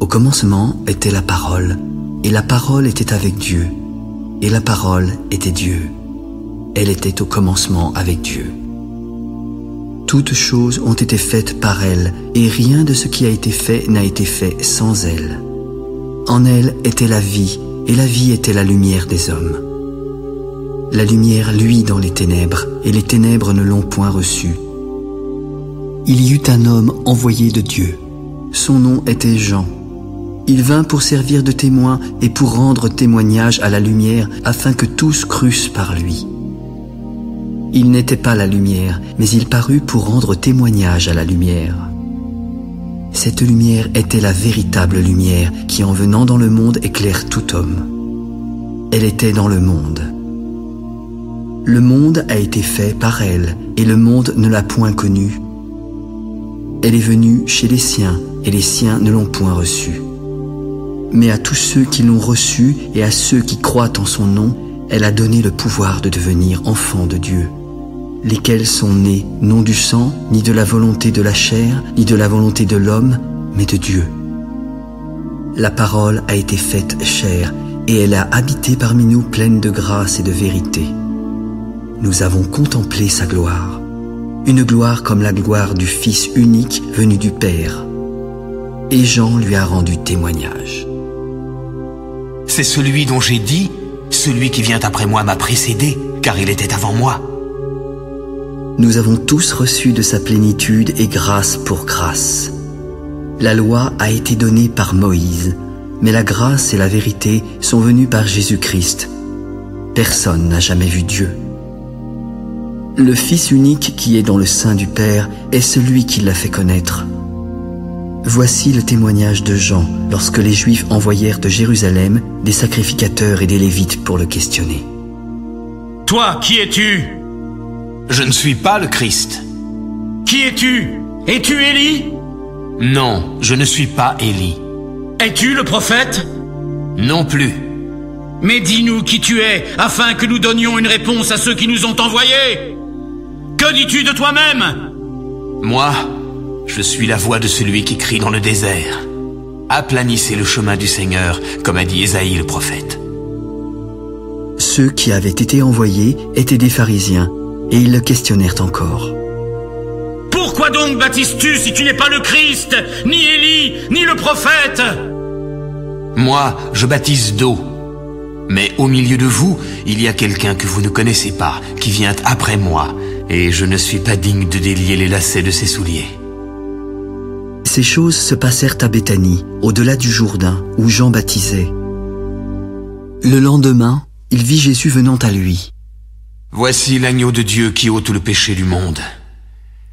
Au commencement était la parole, et la parole était avec Dieu, et la parole était Dieu. Elle était au commencement avec Dieu. Toutes choses ont été faites par elle, et rien de ce qui a été fait n'a été fait sans elle. En elle était la vie, et la vie était la lumière des hommes. La lumière luit dans les ténèbres, et les ténèbres ne l'ont point reçue. Il y eut un homme envoyé de Dieu. Son nom était Jean. Il vint pour servir de témoin et pour rendre témoignage à la lumière, afin que tous crussent par lui. Il n'était pas la lumière, mais il parut pour rendre témoignage à la lumière. Cette lumière était la véritable lumière qui, en venant dans le monde, éclaire tout homme. Elle était dans le monde. Le monde a été fait par elle, et le monde ne l'a point connue. Elle est venue chez les siens, et les siens ne l'ont point reçue. Mais à tous ceux qui l'ont reçue et à ceux qui croient en son nom, elle a donné le pouvoir de devenir enfants de Dieu, lesquels sont nés non du sang, ni de la volonté de la chair, ni de la volonté de l'homme, mais de Dieu. La parole a été faite chair, et elle a habité parmi nous pleine de grâce et de vérité. Nous avons contemplé sa gloire, une gloire comme la gloire du Fils unique venu du Père. Et Jean lui a rendu témoignage. C'est celui dont j'ai dit, celui qui vient après moi m'a précédé, car il était avant moi. Nous avons tous reçu de sa plénitude et grâce pour grâce. La loi a été donnée par Moïse, mais la grâce et la vérité sont venues par Jésus-Christ. Personne n'a jamais vu Dieu. Le Fils unique qui est dans le sein du Père est celui qui l'a fait connaître. Voici le témoignage de Jean lorsque les Juifs envoyèrent de Jérusalem des sacrificateurs et des Lévites pour le questionner. « Toi, qui es-tu ? » ?»« Je ne suis pas le Christ. »« Qui es-tu ? Es-tu Élie ? » ?»« Non, je ne suis pas Élie. »« Es-tu le prophète ? » ?»« Non plus. »« Mais dis-nous qui tu es, afin que nous donnions une réponse à ceux qui nous ont envoyés. Que dis-tu de toi-même ? » ?»« Moi, je suis la voix de celui qui crie dans le désert. Aplanissez le chemin du Seigneur, comme a dit Ésaïe le prophète. » Ceux qui avaient été envoyés étaient des pharisiens, et ils le questionnèrent encore. « Pourquoi donc baptises-tu si tu n'es pas le Christ, ni Élie, ni le prophète ?»« Moi, je baptise d'eau. Mais au milieu de vous, il y a quelqu'un que vous ne connaissez pas, qui vient après moi, et je ne suis pas digne de délier les lacets de ses souliers. » Ces choses se passèrent à Béthanie, au-delà du Jourdain, où Jean baptisait. Le lendemain, il vit Jésus venant à lui. « Voici l'agneau de Dieu qui ôte le péché du monde.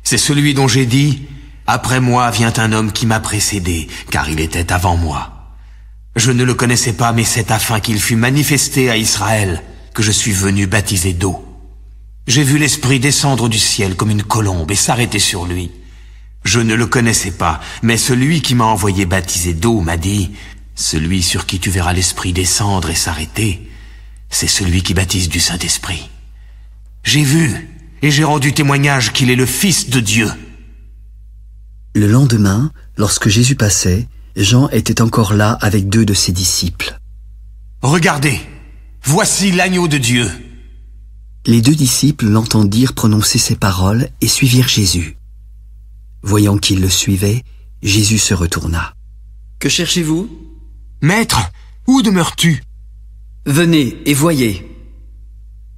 C'est celui dont j'ai dit, « Après moi vient un homme qui m'a précédé, car il était avant moi. Je ne le connaissais pas, mais c'est afin qu'il fût manifesté à Israël que je suis venu baptiser d'eau. J'ai vu l'Esprit descendre du ciel comme une colombe et s'arrêter sur lui. Je ne le connaissais pas, mais celui qui m'a envoyé baptiser d'eau m'a dit, « Celui sur qui tu verras l'Esprit descendre et s'arrêter, c'est celui qui baptise du Saint-Esprit. J'ai vu et j'ai rendu témoignage qu'il est le Fils de Dieu. » Le lendemain, lorsque Jésus passait, Jean était encore là avec 2 de ses disciples. « Regardez, voici l'agneau de Dieu. » Les 2 disciples l'entendirent prononcer ces paroles et suivirent Jésus. Voyant qu'ils le suivaient, Jésus se retourna. « Que cherchez-vous ? » ?»« Maître, où demeures-tu ? » ?»« Venez et voyez. »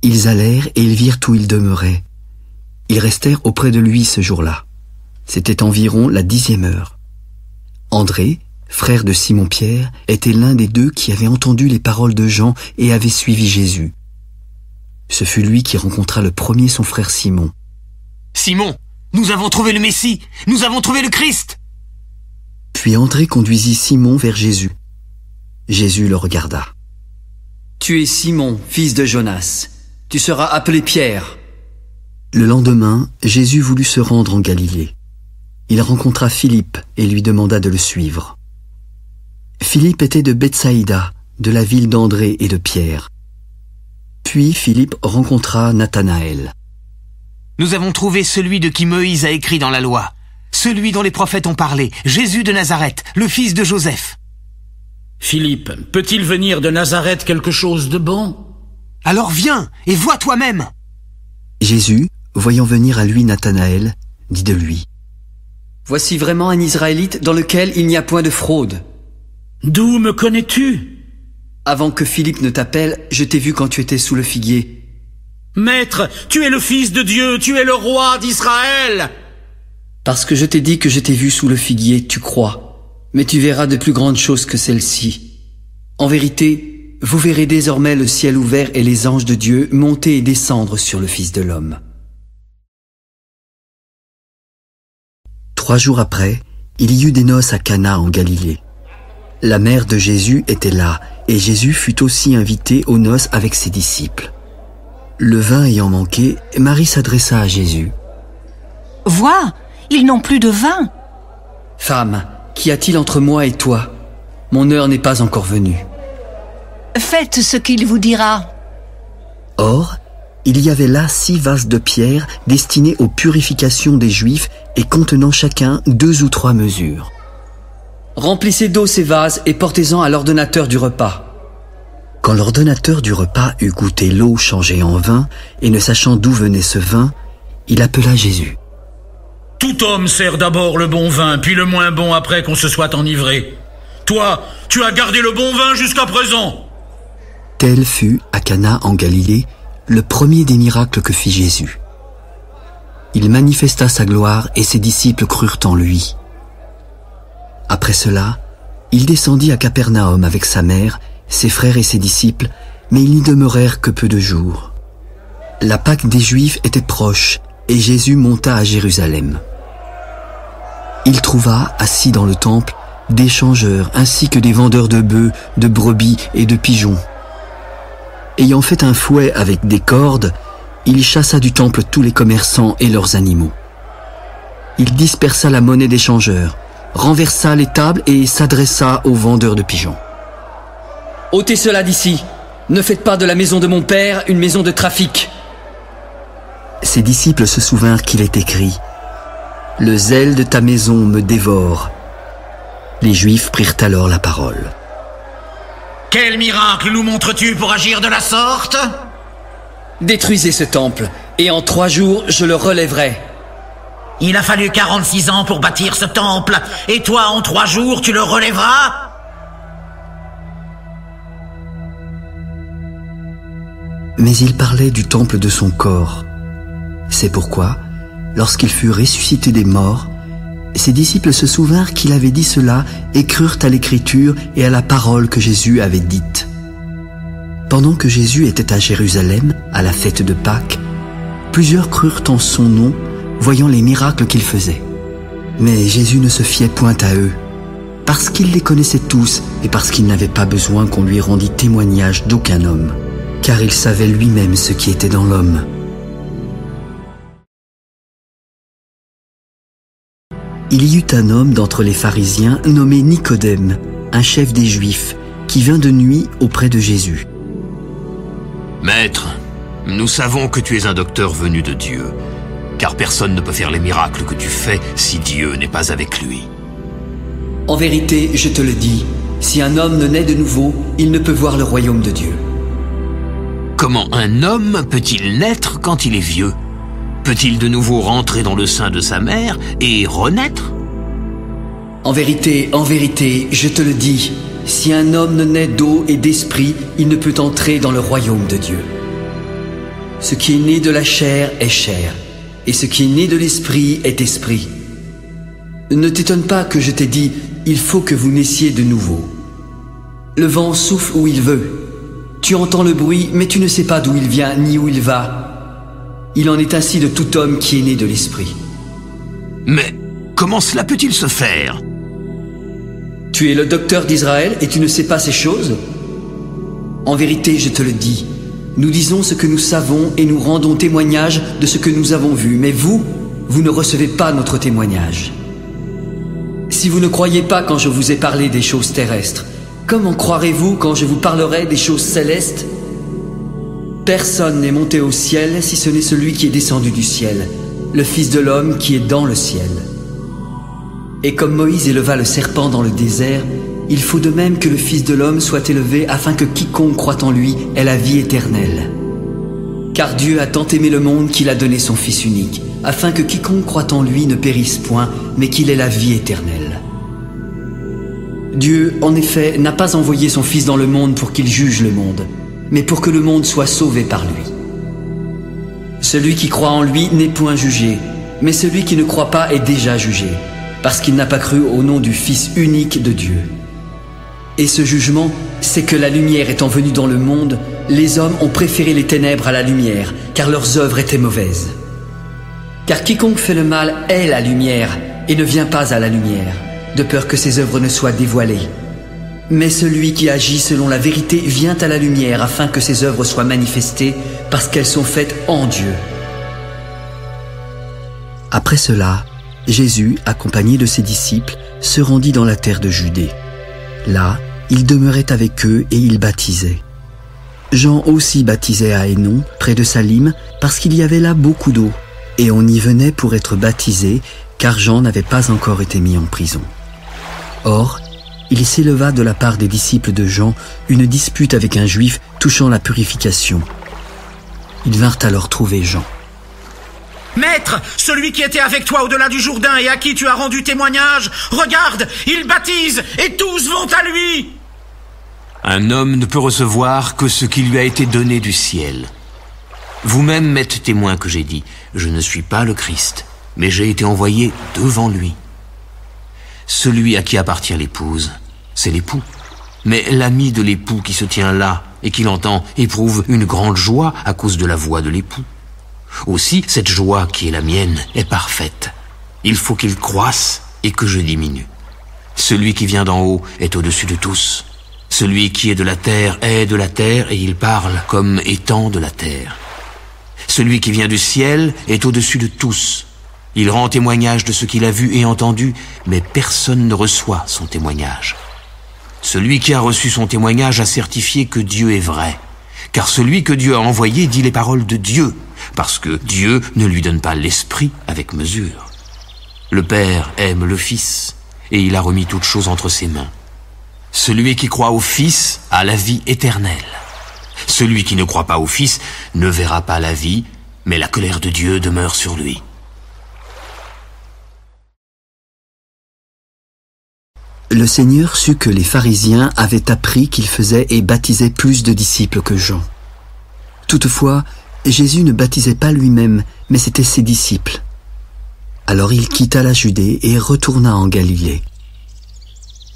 Ils allèrent et ils virent où il demeurait. Ils restèrent auprès de lui ce jour-là. C'était environ la 10e heure. André, frère de Simon-Pierre, était l'un des 2 qui avaient entendu les paroles de Jean et avait suivi Jésus. Ce fut lui qui rencontra le premier son frère Simon. « Simon, nous avons trouvé le Messie, nous avons trouvé le Christ !» Puis André conduisit Simon vers Jésus. Jésus le regarda. « Tu es Simon, fils de Jonas. Tu seras appelé Pierre. » Le lendemain, Jésus voulut se rendre en Galilée. Il rencontra Philippe et lui demanda de le suivre. Philippe était de Bethsaïda, de la ville d'André et de Pierre. Puis Philippe rencontra Nathanaël. « Nous avons trouvé celui de qui Moïse a écrit dans la loi, celui dont les prophètes ont parlé, Jésus de Nazareth, le fils de Joseph. » Philippe, peut-il venir de Nazareth quelque chose de bon? Alors viens et vois toi-même. Jésus, voyant venir à lui Nathanaël, dit de lui: Voici vraiment un Israélite dans lequel il n'y a point de fraude. D'où me connais-tu? Avant que Philippe ne t'appelle, je t'ai vu quand tu étais sous le figuier. Maître, tu es le Fils de Dieu, tu es le roi d'Israël. Parce que je t'ai dit que je t'ai vu sous le figuier, tu crois. Mais tu verras de plus grandes choses que celles-ci. En vérité, vous verrez désormais le ciel ouvert et les anges de Dieu monter et descendre sur le Fils de l'homme. 3 jours après, il y eut des noces à Cana en Galilée. La mère de Jésus était là, et Jésus fut aussi invité aux noces avec ses disciples. Le vin ayant manqué, Marie s'adressa à Jésus. « Vois, ils n'ont plus de vin. » « Femme, qu'y a-t-il entre moi et toi? Mon heure n'est pas encore venue. » Faites ce qu'il vous dira. Or, il y avait là 6 vases de pierre destinés aux purifications des Juifs et contenant chacun 2 ou 3 mesures. Remplissez d'eau ces vases et portez-en à l'ordonnateur du repas. Quand l'ordonnateur du repas eut goûté l'eau changée en vin, et ne sachant d'où venait ce vin, il appela Jésus. Tout homme sert d'abord le bon vin, puis le moins bon après qu'on se soit enivré. Toi, tu as gardé le bon vin jusqu'à présent. Tel fut, à Cana en Galilée, le premier des miracles que fit Jésus. Il manifesta sa gloire et ses disciples crurent en lui. Après cela, il descendit à Capernaum avec sa mère, ses frères et ses disciples, mais ils n'y demeurèrent que peu de jours. La Pâque des Juifs était proche, et Jésus monta à Jérusalem. Il trouva, assis dans le temple, des changeurs ainsi que des vendeurs de bœufs, de brebis et de pigeons. Ayant fait un fouet avec des cordes, il chassa du temple tous les commerçants et leurs animaux. Il dispersa la monnaie des changeurs, renversa les tables et s'adressa aux vendeurs de pigeons. « Ôtez cela d'ici. Ne faites pas de la maison de mon père une maison de trafic. » Ses disciples se souvinrent qu'il est écrit « Le zèle de ta maison me dévore ». Les Juifs prirent alors la parole. « Quel miracle nous montres-tu pour agir de la sorte? » Détruisez ce temple, et en 3 jours je le relèverai. Il a fallu 46 ans pour bâtir ce temple, et toi en 3 jours tu le relèveras? Mais il parlait du temple de son corps. C'est pourquoi, lorsqu'il fut ressuscité des morts, ses disciples se souvinrent qu'il avait dit cela et crurent à l'écriture et à la parole que Jésus avait dite. Pendant que Jésus était à Jérusalem, à la fête de Pâques, plusieurs crurent en son nom, voyant les miracles qu'il faisait. Mais Jésus ne se fiait point à eux, parce qu'il les connaissait tous et parce qu'il n'avait pas besoin qu'on lui rendît témoignage d'aucun homme, car il savait lui-même ce qui était dans l'homme. Il y eut un homme d'entre les pharisiens nommé Nicodème, un chef des Juifs, qui vint de nuit auprès de Jésus. « Maître, nous savons que tu es un docteur venu de Dieu, car personne ne peut faire les miracles que tu fais si Dieu n'est pas avec lui. » En vérité, je te le dis, si un homme ne naît de nouveau, il ne peut voir le royaume de Dieu. Comment un homme peut-il naître quand il est vieux? Peut-il de nouveau rentrer dans le sein de sa mère et renaître? En vérité, je te le dis, si un homme ne naît d'eau et d'esprit, il ne peut entrer dans le royaume de Dieu. Ce qui est né de la chair est chair, et ce qui est né de l'esprit est esprit. Ne t'étonne pas que je t'ai dit, il faut que vous naissiez de nouveau. Le vent souffle où il veut. Tu entends le bruit, mais tu ne sais pas d'où il vient ni où il va. Il en est ainsi de tout homme qui est né de l'esprit. Mais comment cela peut-il se faire? Tu es le docteur d'Israël et tu ne sais pas ces choses? En vérité, je te le dis, nous disons ce que nous savons et nous rendons témoignage de ce que nous avons vu, mais vous ne recevez pas notre témoignage. Si vous ne croyez pas quand je vous ai parlé des choses terrestres, comment croirez-vous quand je vous parlerai des choses célestes? Personne n'est monté au ciel si ce n'est celui qui est descendu du ciel, le Fils de l'homme qui est dans le ciel. Et comme Moïse éleva le serpent dans le désert, il faut de même que le Fils de l'homme soit élevé afin que quiconque croit en lui ait la vie éternelle. Car Dieu a tant aimé le monde qu'il a donné son Fils unique, afin que quiconque croit en lui ne périsse point, mais qu'il ait la vie éternelle. Dieu, en effet, n'a pas envoyé son Fils dans le monde pour qu'il juge le monde, mais pour que le monde soit sauvé par lui. Celui qui croit en lui n'est point jugé, mais celui qui ne croit pas est déjà jugé, parce qu'il n'a pas cru au nom du Fils unique de Dieu. Et ce jugement, c'est que la lumière étant venue dans le monde, les hommes ont préféré les ténèbres à la lumière, car leurs œuvres étaient mauvaises. Car quiconque fait le mal est la lumière, et ne vient pas à la lumière, de peur que ses œuvres ne soient dévoilées. Mais celui qui agit selon la vérité vient à la lumière, afin que ses œuvres soient manifestées, parce qu'elles sont faites en Dieu. Après cela, Jésus, accompagné de ses disciples, se rendit dans la terre de Judée. Là, il demeurait avec eux et il baptisait. Jean aussi baptisait à Hénon, près de Salim, parce qu'il y avait là beaucoup d'eau, et on y venait pour être baptisé, car Jean n'avait pas encore été mis en prison. Or, il s'éleva de la part des disciples de Jean une dispute avec un juif touchant la purification. Ils vinrent alors trouver Jean. « Maître, celui qui était avec toi au-delà du Jourdain et à qui tu as rendu témoignage, regarde, il baptise et tous vont à lui !» Un homme ne peut recevoir que ce qui lui a été donné du ciel. Vous-même m'êtes témoin que j'ai dit, je ne suis pas le Christ, mais j'ai été envoyé devant lui. Celui à qui appartient l'épouse, c'est l'époux. Mais l'ami de l'époux qui se tient là et qui l'entend éprouve une grande joie à cause de la voix de l'époux. Aussi, cette joie qui est la mienne est parfaite. Il faut qu'il croisse et que je diminue. Celui qui vient d'en haut est au-dessus de tous. Celui qui est de la terre est de la terre et il parle comme étant de la terre. Celui qui vient du ciel est au-dessus de tous. Il rend témoignage de ce qu'il a vu et entendu, mais personne ne reçoit son témoignage. Celui qui a reçu son témoignage a certifié que Dieu est vrai, car celui que Dieu a envoyé dit les paroles de Dieu, parce que Dieu ne lui donne pas l'esprit avec mesure. Le Père aime le Fils, et il a remis toutes choses entre ses mains. Celui qui croit au Fils a la vie éternelle. Celui qui ne croit pas au Fils ne verra pas la vie, mais la colère de Dieu demeure sur lui. Le Seigneur sut que les pharisiens avaient appris qu'il faisait et baptisait plus de disciples que Jean. Toutefois, Jésus ne baptisait pas lui-même, mais c'étaient ses disciples. Alors il quitta la Judée et retourna en Galilée.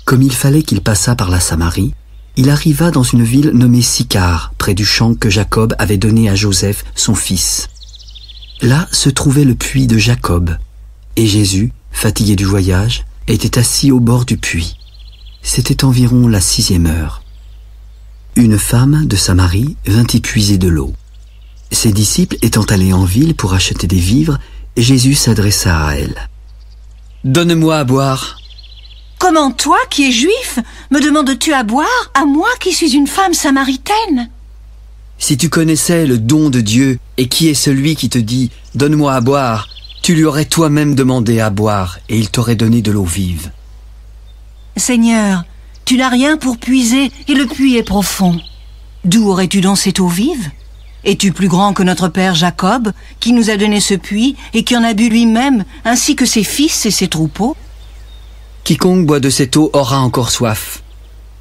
Comme il fallait qu'il passât par la Samarie, il arriva dans une ville nommée Sychar, près du champ que Jacob avait donné à Joseph, son fils. Là se trouvait le puits de Jacob, et Jésus, fatigué du voyage, était assis au bord du puits. C'était environ la 6e heure. Une femme de Samarie vint y puiser de l'eau. Ses disciples étant allés en ville pour acheter des vivres, Jésus s'adressa à elle. « Donne-moi à boire. » « Comment toi, qui es juif, me demandes-tu à boire, à moi qui suis une femme samaritaine ?» Si tu connaissais le don de Dieu et qui est celui qui te dit « Donne-moi à boire », tu lui aurais toi-même demandé à boire et il t'aurait donné de l'eau vive. « Seigneur, tu n'as rien pour puiser et le puits est profond. D'où aurais-tu donc cette eau vive ? Es-tu plus grand que notre père Jacob, qui nous a donné ce puits et qui en a bu lui-même, ainsi que ses fils et ses troupeaux ? Quiconque boit de cette eau aura encore soif,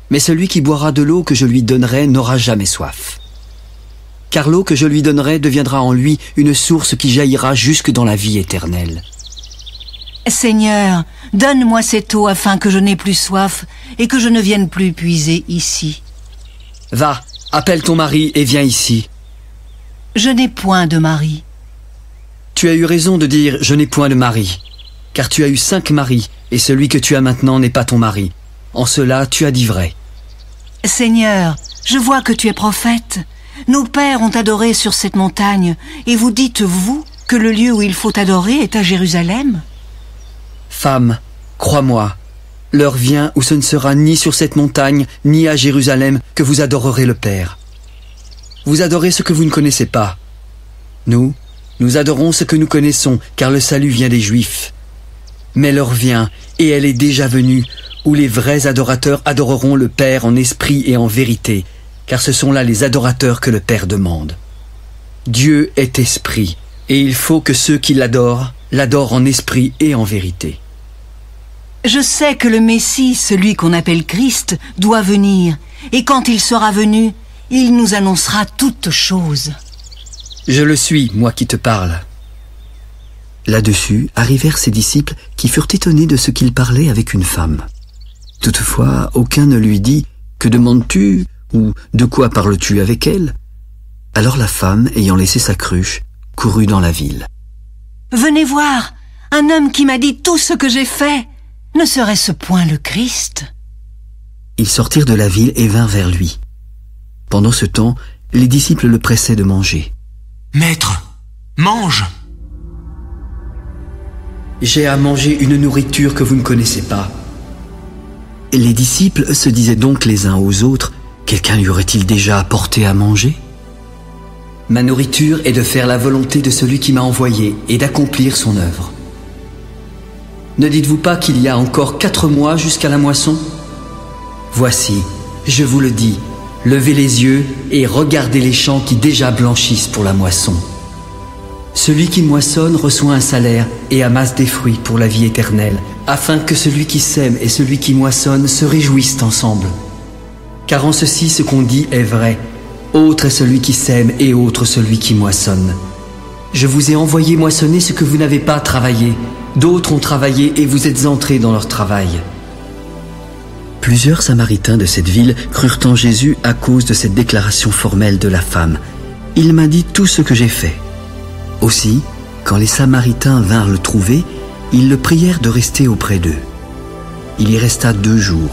mais celui qui boira de l'eau que je lui donnerai n'aura jamais soif. Car l'eau que je lui donnerai deviendra en lui une source qui jaillira jusque dans la vie éternelle. Seigneur, donne-moi cette eau afin que je n'ai plus soif et que je ne vienne plus puiser ici. Va, appelle ton mari et viens ici. Je n'ai point de mari. Tu as eu raison de dire « je n'ai point de mari », car tu as eu 5 maris, et celui que tu as maintenant n'est pas ton mari. En cela, tu as dit vrai. Seigneur, je vois que tu es prophète. Nos pères ont adoré sur cette montagne, et vous dites, vous, que le lieu où il faut adorer est à Jérusalem ? Femme, crois-moi, l'heure vient où ce ne sera ni sur cette montagne, ni à Jérusalem que vous adorerez le Père. Vous adorez ce que vous ne connaissez pas. Nous adorons ce que nous connaissons, car le salut vient des Juifs. Mais l'heure vient, et elle est déjà venue, où les vrais adorateurs adoreront le Père en esprit et en vérité, car ce sont là les adorateurs que le Père demande. Dieu est esprit, et il faut que ceux qui l'adorent en esprit et en vérité. Je sais que le Messie, celui qu'on appelle Christ, doit venir, et quand il sera venu, il nous annoncera toutes choses. Je le suis, moi qui te parle. Là-dessus arrivèrent ses disciples qui furent étonnés de ce qu'il parlait avec une femme. Toutefois, aucun ne lui dit « Que demandes-tu » ou « De quoi parles-tu avec elle ?» Alors la femme, ayant laissé sa cruche, courut dans la ville. « Venez voir, un homme qui m'a dit tout ce que j'ai fait. Ne serait-ce point le Christ ?» Ils sortirent de la ville et vinrent vers lui. Pendant ce temps, les disciples le pressaient de manger. « Maître, mange !»« J'ai à manger une nourriture que vous ne connaissez pas. » Les disciples se disaient donc les uns aux autres, « Quelqu'un lui aurait-il déjà apporté à manger ?» Ma nourriture est de faire la volonté de celui qui m'a envoyé et d'accomplir son œuvre. Ne dites-vous pas qu'il y a encore 4 mois jusqu'à la moisson ? Voici, je vous le dis, levez les yeux et regardez les champs qui déjà blanchissent pour la moisson. Celui qui moissonne reçoit un salaire et amasse des fruits pour la vie éternelle, afin que celui qui sème et celui qui moissonne se réjouissent ensemble. Car en ceci, ce qu'on dit est vrai. Autre est celui qui sème et autre celui qui moissonne. Je vous ai envoyé moissonner ce que vous n'avez pas travaillé. D'autres ont travaillé et vous êtes entrés dans leur travail. Plusieurs Samaritains de cette ville crurent en Jésus à cause de cette déclaration formelle de la femme. « Il m'a dit tout ce que j'ai fait. » Aussi, quand les Samaritains vinrent le trouver, ils le prièrent de rester auprès d'eux. Il y resta 2 jours.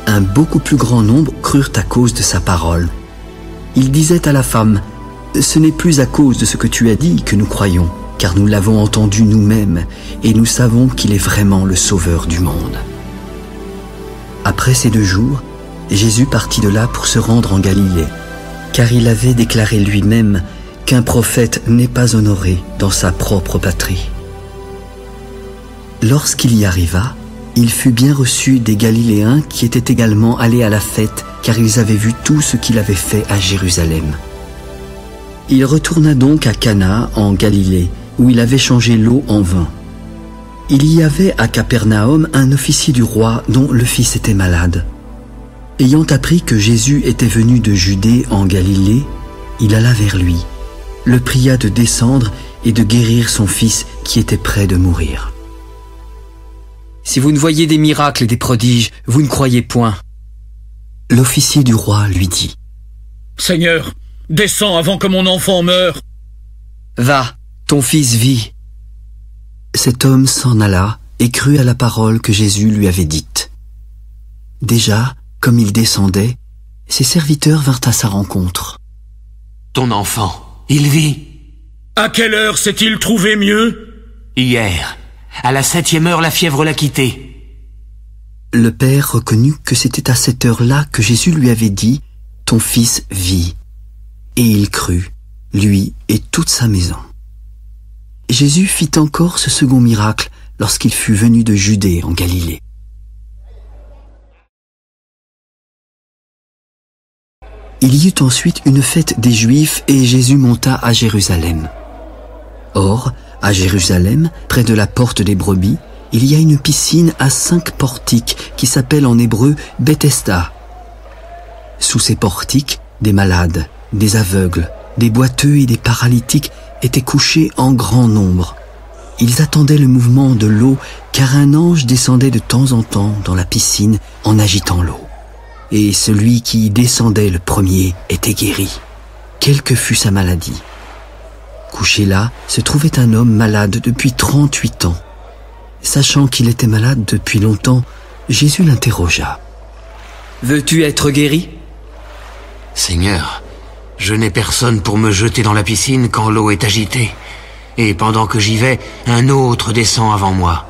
Un beaucoup plus grand nombre crurent à cause de sa parole. Il disait à la femme, « Ce n'est plus à cause de ce que tu as dit que nous croyons, car nous l'avons entendu nous-mêmes, et nous savons qu'il est vraiment le Sauveur du monde. » Après ces 2 jours, Jésus partit de là pour se rendre en Galilée, car il avait déclaré lui-même qu'un prophète n'est pas honoré dans sa propre patrie. Lorsqu'il y arriva, il fut bien reçu des Galiléens qui étaient également allés à la fête, car ils avaient vu tout ce qu'il avait fait à Jérusalem. Il retourna donc à Cana en Galilée, où il avait changé l'eau en vin. Il y avait à Capernaum un officier du roi dont le fils était malade. Ayant appris que Jésus était venu de Judée en Galilée, il alla vers lui, le pria de descendre et de guérir son fils qui était près de mourir. « Si vous ne voyez des miracles et des prodiges, vous ne croyez point. » L'officier du roi lui dit, « Seigneur, descends avant que mon enfant meure. »« Va, ton fils vit. » Cet homme s'en alla et crut à la parole que Jésus lui avait dite. Déjà, comme il descendait, ses serviteurs vinrent à sa rencontre. « Ton enfant, il vit. »« À quelle heure s'est-il trouvé mieux ?»« Hier. À la 7e heure, la fièvre l'a quitté. » Le père reconnut que c'était à cette heure-là que Jésus lui avait dit « Ton fils vit. » Et il crut, lui et toute sa maison. Jésus fit encore ce second miracle lorsqu'il fut venu de Judée en Galilée. Il y eut ensuite une fête des Juifs et Jésus monta à Jérusalem. Or, à Jérusalem, près de la porte des brebis, il y a une piscine à 5 portiques qui s'appelle en hébreu Bethesda. Sous ces portiques, des malades, des aveugles, des boiteux et des paralytiques étaient couchés en grand nombre. Ils attendaient le mouvement de l'eau, car un ange descendait de temps en temps dans la piscine en agitant l'eau. Et celui qui y descendait le premier était guéri, quelle que fût sa maladie. Couché là, se trouvait un homme malade depuis 38 ans. Sachant qu'il était malade depuis longtemps, Jésus l'interrogea. « Veux-tu être guéri ?» ?»« Seigneur, je n'ai personne pour me jeter dans la piscine quand l'eau est agitée. Et pendant que j'y vais, un autre descend avant moi. »«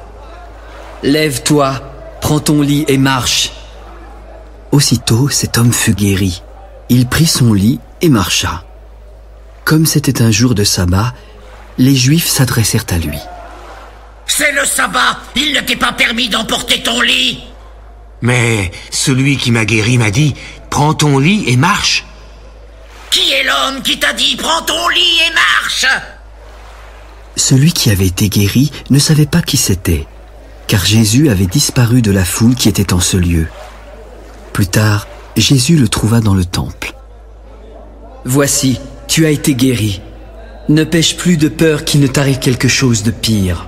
Lève-toi, prends ton lit et marche. » Aussitôt, cet homme fut guéri. Il prit son lit et marcha. Comme c'était un jour de sabbat, les Juifs s'adressèrent à lui. « C'est le sabbat, il ne t'est pas permis d'emporter ton lit !» Mais celui qui m'a guéri m'a dit, prends ton lit et marche. Qui est l'homme qui t'a dit, prends ton lit et marche? Celui qui avait été guéri ne savait pas qui c'était, car Jésus avait disparu de la foule qui était en ce lieu. Plus tard, Jésus le trouva dans le temple. « Voici, tu as été guéri. Ne pêche plus de peur qu'il ne t'arrive quelque chose de pire. »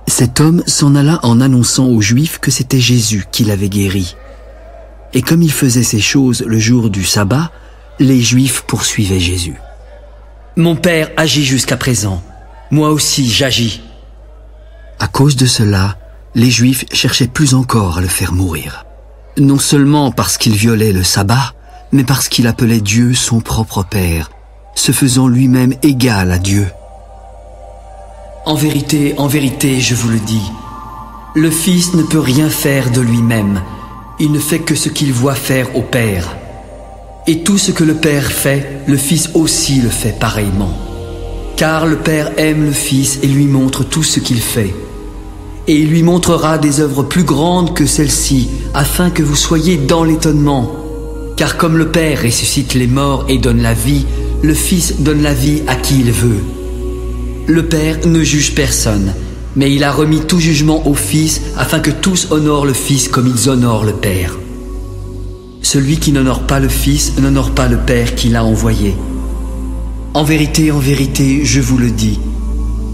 Cet homme s'en alla en annonçant aux Juifs que c'était Jésus qui l'avait guéri. Et comme il faisait ces choses le jour du sabbat, les Juifs poursuivaient Jésus. « Mon Père agit jusqu'à présent. Moi aussi j'agis. » À cause de cela, les Juifs cherchaient plus encore à le faire mourir. Non seulement parce qu'il violait le sabbat, mais parce qu'il appelait Dieu son propre Père, se faisant lui-même égal à Dieu. En vérité, je vous le dis, le Fils ne peut rien faire de lui-même. Il ne fait que ce qu'il voit faire au Père. Et tout ce que le Père fait, le Fils aussi le fait pareillement. Car le Père aime le Fils et lui montre tout ce qu'il fait. Et il lui montrera des œuvres plus grandes que celles-ci, afin que vous soyez dans l'étonnement. Car comme le Père ressuscite les morts et donne la vie, le Fils donne la vie à qui il veut. Le Père ne juge personne, mais il a remis tout jugement au Fils, afin que tous honorent le Fils comme ils honorent le Père. Celui qui n'honore pas le Fils n'honore pas le Père qui l'a envoyé. En vérité, je vous le dis,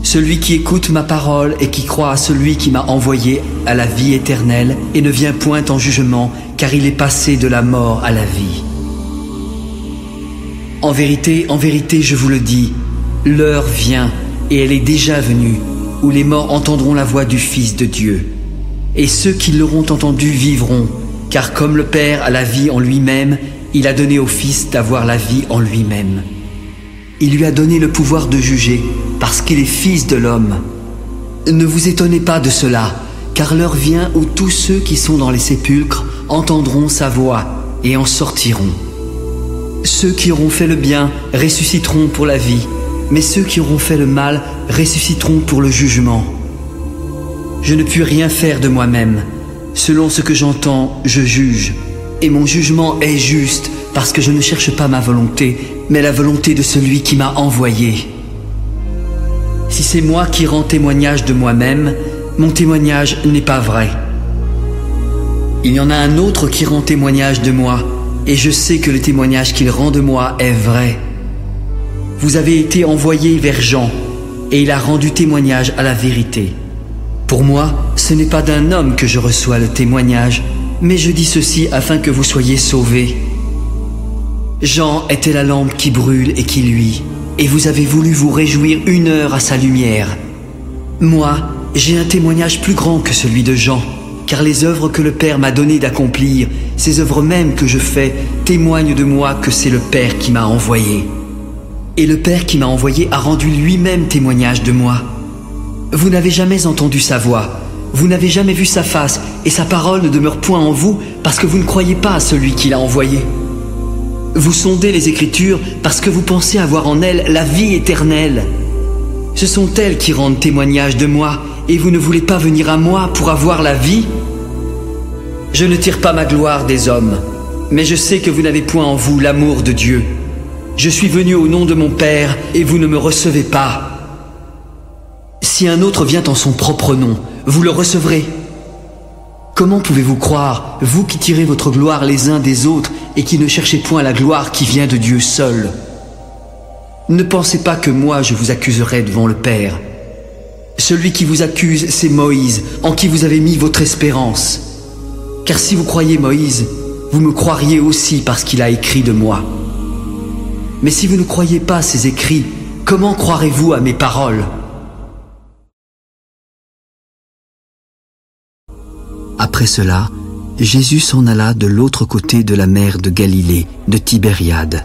celui qui écoute ma parole et qui croit à celui qui m'a envoyé a la vie éternelle et ne vient point en jugement, car il est passé de la mort à la vie. En vérité, je vous le dis, l'heure vient, et elle est déjà venue, où les morts entendront la voix du Fils de Dieu. Et ceux qui l'auront entendu vivront, car comme le Père a la vie en lui-même, il a donné au Fils d'avoir la vie en lui-même. Il lui a donné le pouvoir de juger, parce qu'il est Fils de l'homme. Ne vous étonnez pas de cela, car l'heure vient où tous ceux qui sont dans les sépulcres entendront sa voix et en sortiront. Ceux qui auront fait le bien ressusciteront pour la vie, mais ceux qui auront fait le mal ressusciteront pour le jugement. Je ne puis rien faire de moi-même. Selon ce que j'entends, je juge. Et mon jugement est juste, parce que je ne cherche pas ma volonté, mais la volonté de celui qui m'a envoyé. Si c'est moi qui rends témoignage de moi-même, mon témoignage n'est pas vrai. Il y en a un autre qui rend témoignage de moi, et je sais que le témoignage qu'il rend de moi est vrai. Vous avez été envoyé vers Jean, et il a rendu témoignage à la vérité. Pour moi, ce n'est pas d'un homme que je reçois le témoignage, mais je dis ceci afin que vous soyez sauvés. Jean était la lampe qui brûle et qui luit, et vous avez voulu vous réjouir 1 heure à sa lumière. Moi, j'ai un témoignage plus grand que celui de Jean, car les œuvres que le Père m'a donné d'accomplir, ces œuvres mêmes que je fais, témoignent de moi que c'est le Père qui m'a envoyé. Et le Père qui m'a envoyé a rendu lui-même témoignage de moi. Vous n'avez jamais entendu sa voix, vous n'avez jamais vu sa face, et sa parole ne demeure point en vous, parce que vous ne croyez pas à celui qui l'a envoyé. Vous sondez les Écritures parce que vous pensez avoir en elles la vie éternelle. Ce sont elles qui rendent témoignage de moi, et vous ne voulez pas venir à moi pour avoir la vie? Je ne tire pas ma gloire des hommes, mais je sais que vous n'avez point en vous l'amour de Dieu. Je suis venu au nom de mon Père, et vous ne me recevez pas. Si un autre vient en son propre nom, vous le recevrez. Comment pouvez-vous croire, vous qui tirez votre gloire les uns des autres et qui ne cherchez point la gloire qui vient de Dieu seul? Ne pensez pas que moi je vous accuserai devant le Père. Celui qui vous accuse, c'est Moïse, en qui vous avez mis votre espérance. Car si vous croyez Moïse, vous me croiriez aussi parce qu'il a écrit de moi. Mais si vous ne croyez pas ces écrits, comment croirez-vous à mes paroles? Après cela, Jésus s'en alla de l'autre côté de la mer de Galilée, de Tibériade.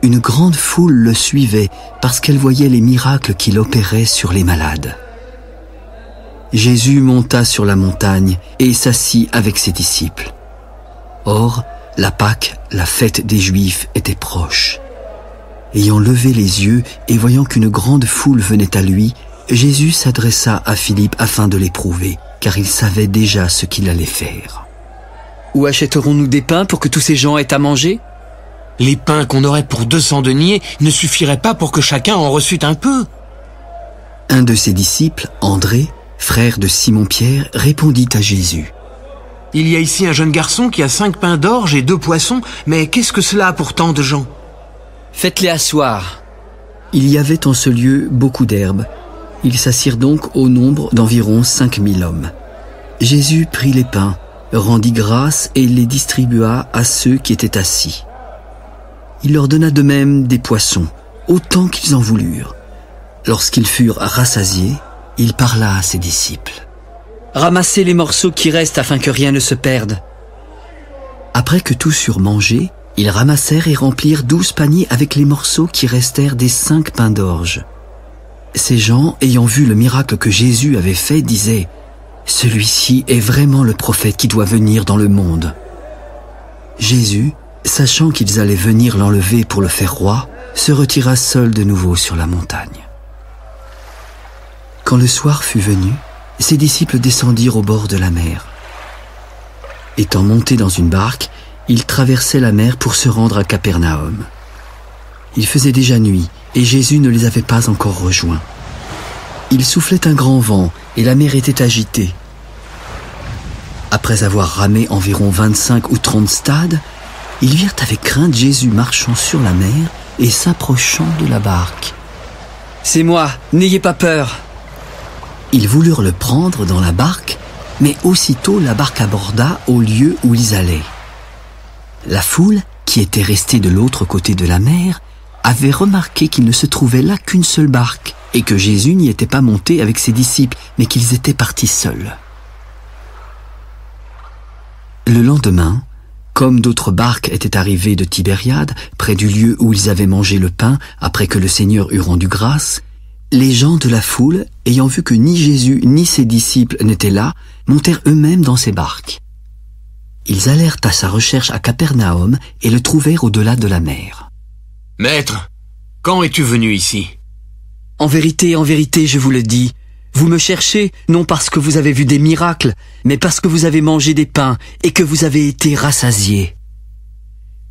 Une grande foule le suivait parce qu'elle voyait les miracles qu'il opérait sur les malades. Jésus monta sur la montagne et s'assit avec ses disciples. Or, la Pâque, la fête des Juifs, était proche. Ayant levé les yeux et voyant qu'une grande foule venait à lui, Jésus s'adressa à Philippe afin de l'éprouver. car il savait déjà ce qu'il allait faire. Où achèterons-nous des pains pour que tous ces gens aient à manger? Les pains qu'on aurait pour 200 deniers ne suffiraient pas pour que chacun en reçût un peu. Un de ses disciples, André, frère de Simon-Pierre, répondit à Jésus. Il y a ici un jeune garçon qui a 5 pains d'orge et 2 poissons, mais qu'est-ce que cela a pour tant de gens? Faites-les asseoir. Il y avait en ce lieu beaucoup d'herbes. Ils s'assirent donc au nombre d'environ 5000 hommes. Jésus prit les pains, rendit grâce et les distribua à ceux qui étaient assis. Il leur donna de même des poissons, autant qu'ils en voulurent. Lorsqu'ils furent rassasiés, il parla à ses disciples. Ramassez les morceaux qui restent afin que rien ne se perde. Après que tous eurent mangé, ils ramassèrent et remplirent 12 paniers avec les morceaux qui restèrent des 5 pains d'orge. Ces gens, ayant vu le miracle que Jésus avait fait, disaient « Celui-ci est vraiment le prophète qui doit venir dans le monde. » Jésus, sachant qu'ils allaient venir l'enlever pour le faire roi, se retira seul de nouveau sur la montagne. Quand le soir fut venu, ses disciples descendirent au bord de la mer. Étant montés dans une barque, ils traversaient la mer pour se rendre à Capernaum. Il faisait déjà nuit et Jésus ne les avait pas encore rejoints. Il soufflait un grand vent et la mer était agitée. Après avoir ramé environ 25 ou 30 stades, ils virent avec crainte Jésus marchant sur la mer et s'approchant de la barque. « C'est moi, n'ayez pas peur !» Ils voulurent le prendre dans la barque, mais aussitôt la barque aborda au lieu où ils allaient. La foule, qui était restée de l'autre côté de la mer, avait remarqué qu'il ne se trouvait là qu'une seule barque et que Jésus n'y était pas monté avec ses disciples, mais qu'ils étaient partis seuls. Le lendemain, comme d'autres barques étaient arrivées de Tibériade, près du lieu où ils avaient mangé le pain après que le Seigneur eut rendu grâce, les gens de la foule, ayant vu que ni Jésus ni ses disciples n'étaient là, montèrent eux-mêmes dans ces barques. Ils allèrent à sa recherche à Capernaum et le trouvèrent au-delà de la mer. « Maître, quand es-tu venu ici ?» En vérité, je vous le dis, vous me cherchez non parce que vous avez vu des miracles, mais parce que vous avez mangé des pains et que vous avez été rassasiés.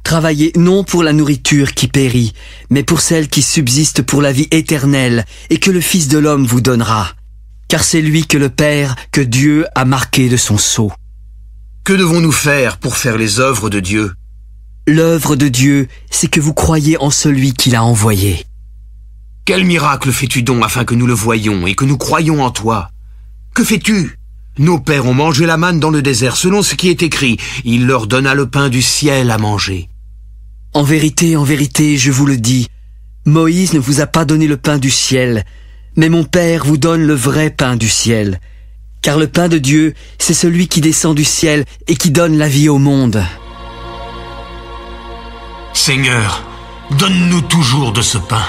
Travaillez non pour la nourriture qui périt, mais pour celle qui subsiste pour la vie éternelle et que le Fils de l'homme vous donnera. Car c'est lui que le Père, que Dieu a marqué de son sceau. Que devons-nous faire pour faire les œuvres de Dieu ? L'œuvre de Dieu, c'est que vous croyez en celui qui l'a envoyé. Quel miracle fais-tu donc afin que nous le voyions et que nous croyions en toi ? Que fais-tu ? Nos pères ont mangé la manne dans le désert, selon ce qui est écrit. Il leur donna le pain du ciel à manger. En vérité, je vous le dis, Moïse ne vous a pas donné le pain du ciel, mais mon Père vous donne le vrai pain du ciel. Car le pain de Dieu, c'est celui qui descend du ciel et qui donne la vie au monde. Seigneur, donne-nous toujours de ce pain.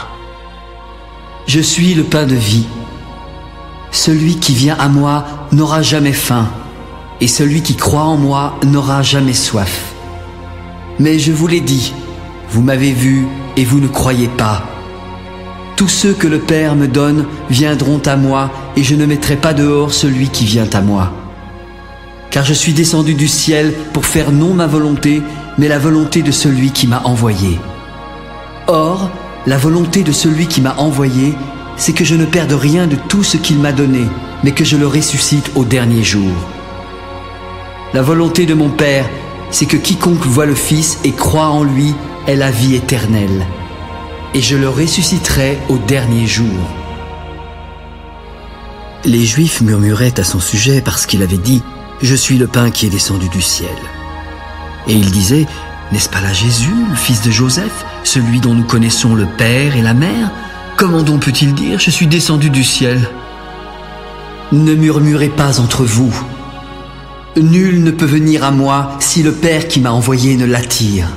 Je suis le pain de vie. Celui qui vient à moi n'aura jamais faim, et celui qui croit en moi n'aura jamais soif. Mais je vous l'ai dit, vous m'avez vu et vous ne croyez pas. Tous ceux que le Père me donne viendront à moi, et je ne mettrai pas dehors celui qui vient à moi. Car je suis descendu du ciel pour faire non ma volonté, mais la volonté de celui qui m'a envoyé. Or, la volonté de celui qui m'a envoyé, c'est que je ne perde rien de tout ce qu'il m'a donné, mais que je le ressuscite au dernier jour. La volonté de mon Père, c'est que quiconque voit le Fils et croit en lui ait la vie éternelle. Et je le ressusciterai au dernier jour. Les Juifs murmuraient à son sujet parce qu'il avait dit « Je suis le pain qui est descendu du ciel ». Et ils disaient « N'est-ce pas là Jésus, le fils de Joseph, celui dont nous connaissons le Père et la Mère ? Comment donc peut-il dire « Je suis descendu du ciel » ? Ne murmurez pas entre vous. Nul ne peut venir à moi si le Père qui m'a envoyé ne l'attire.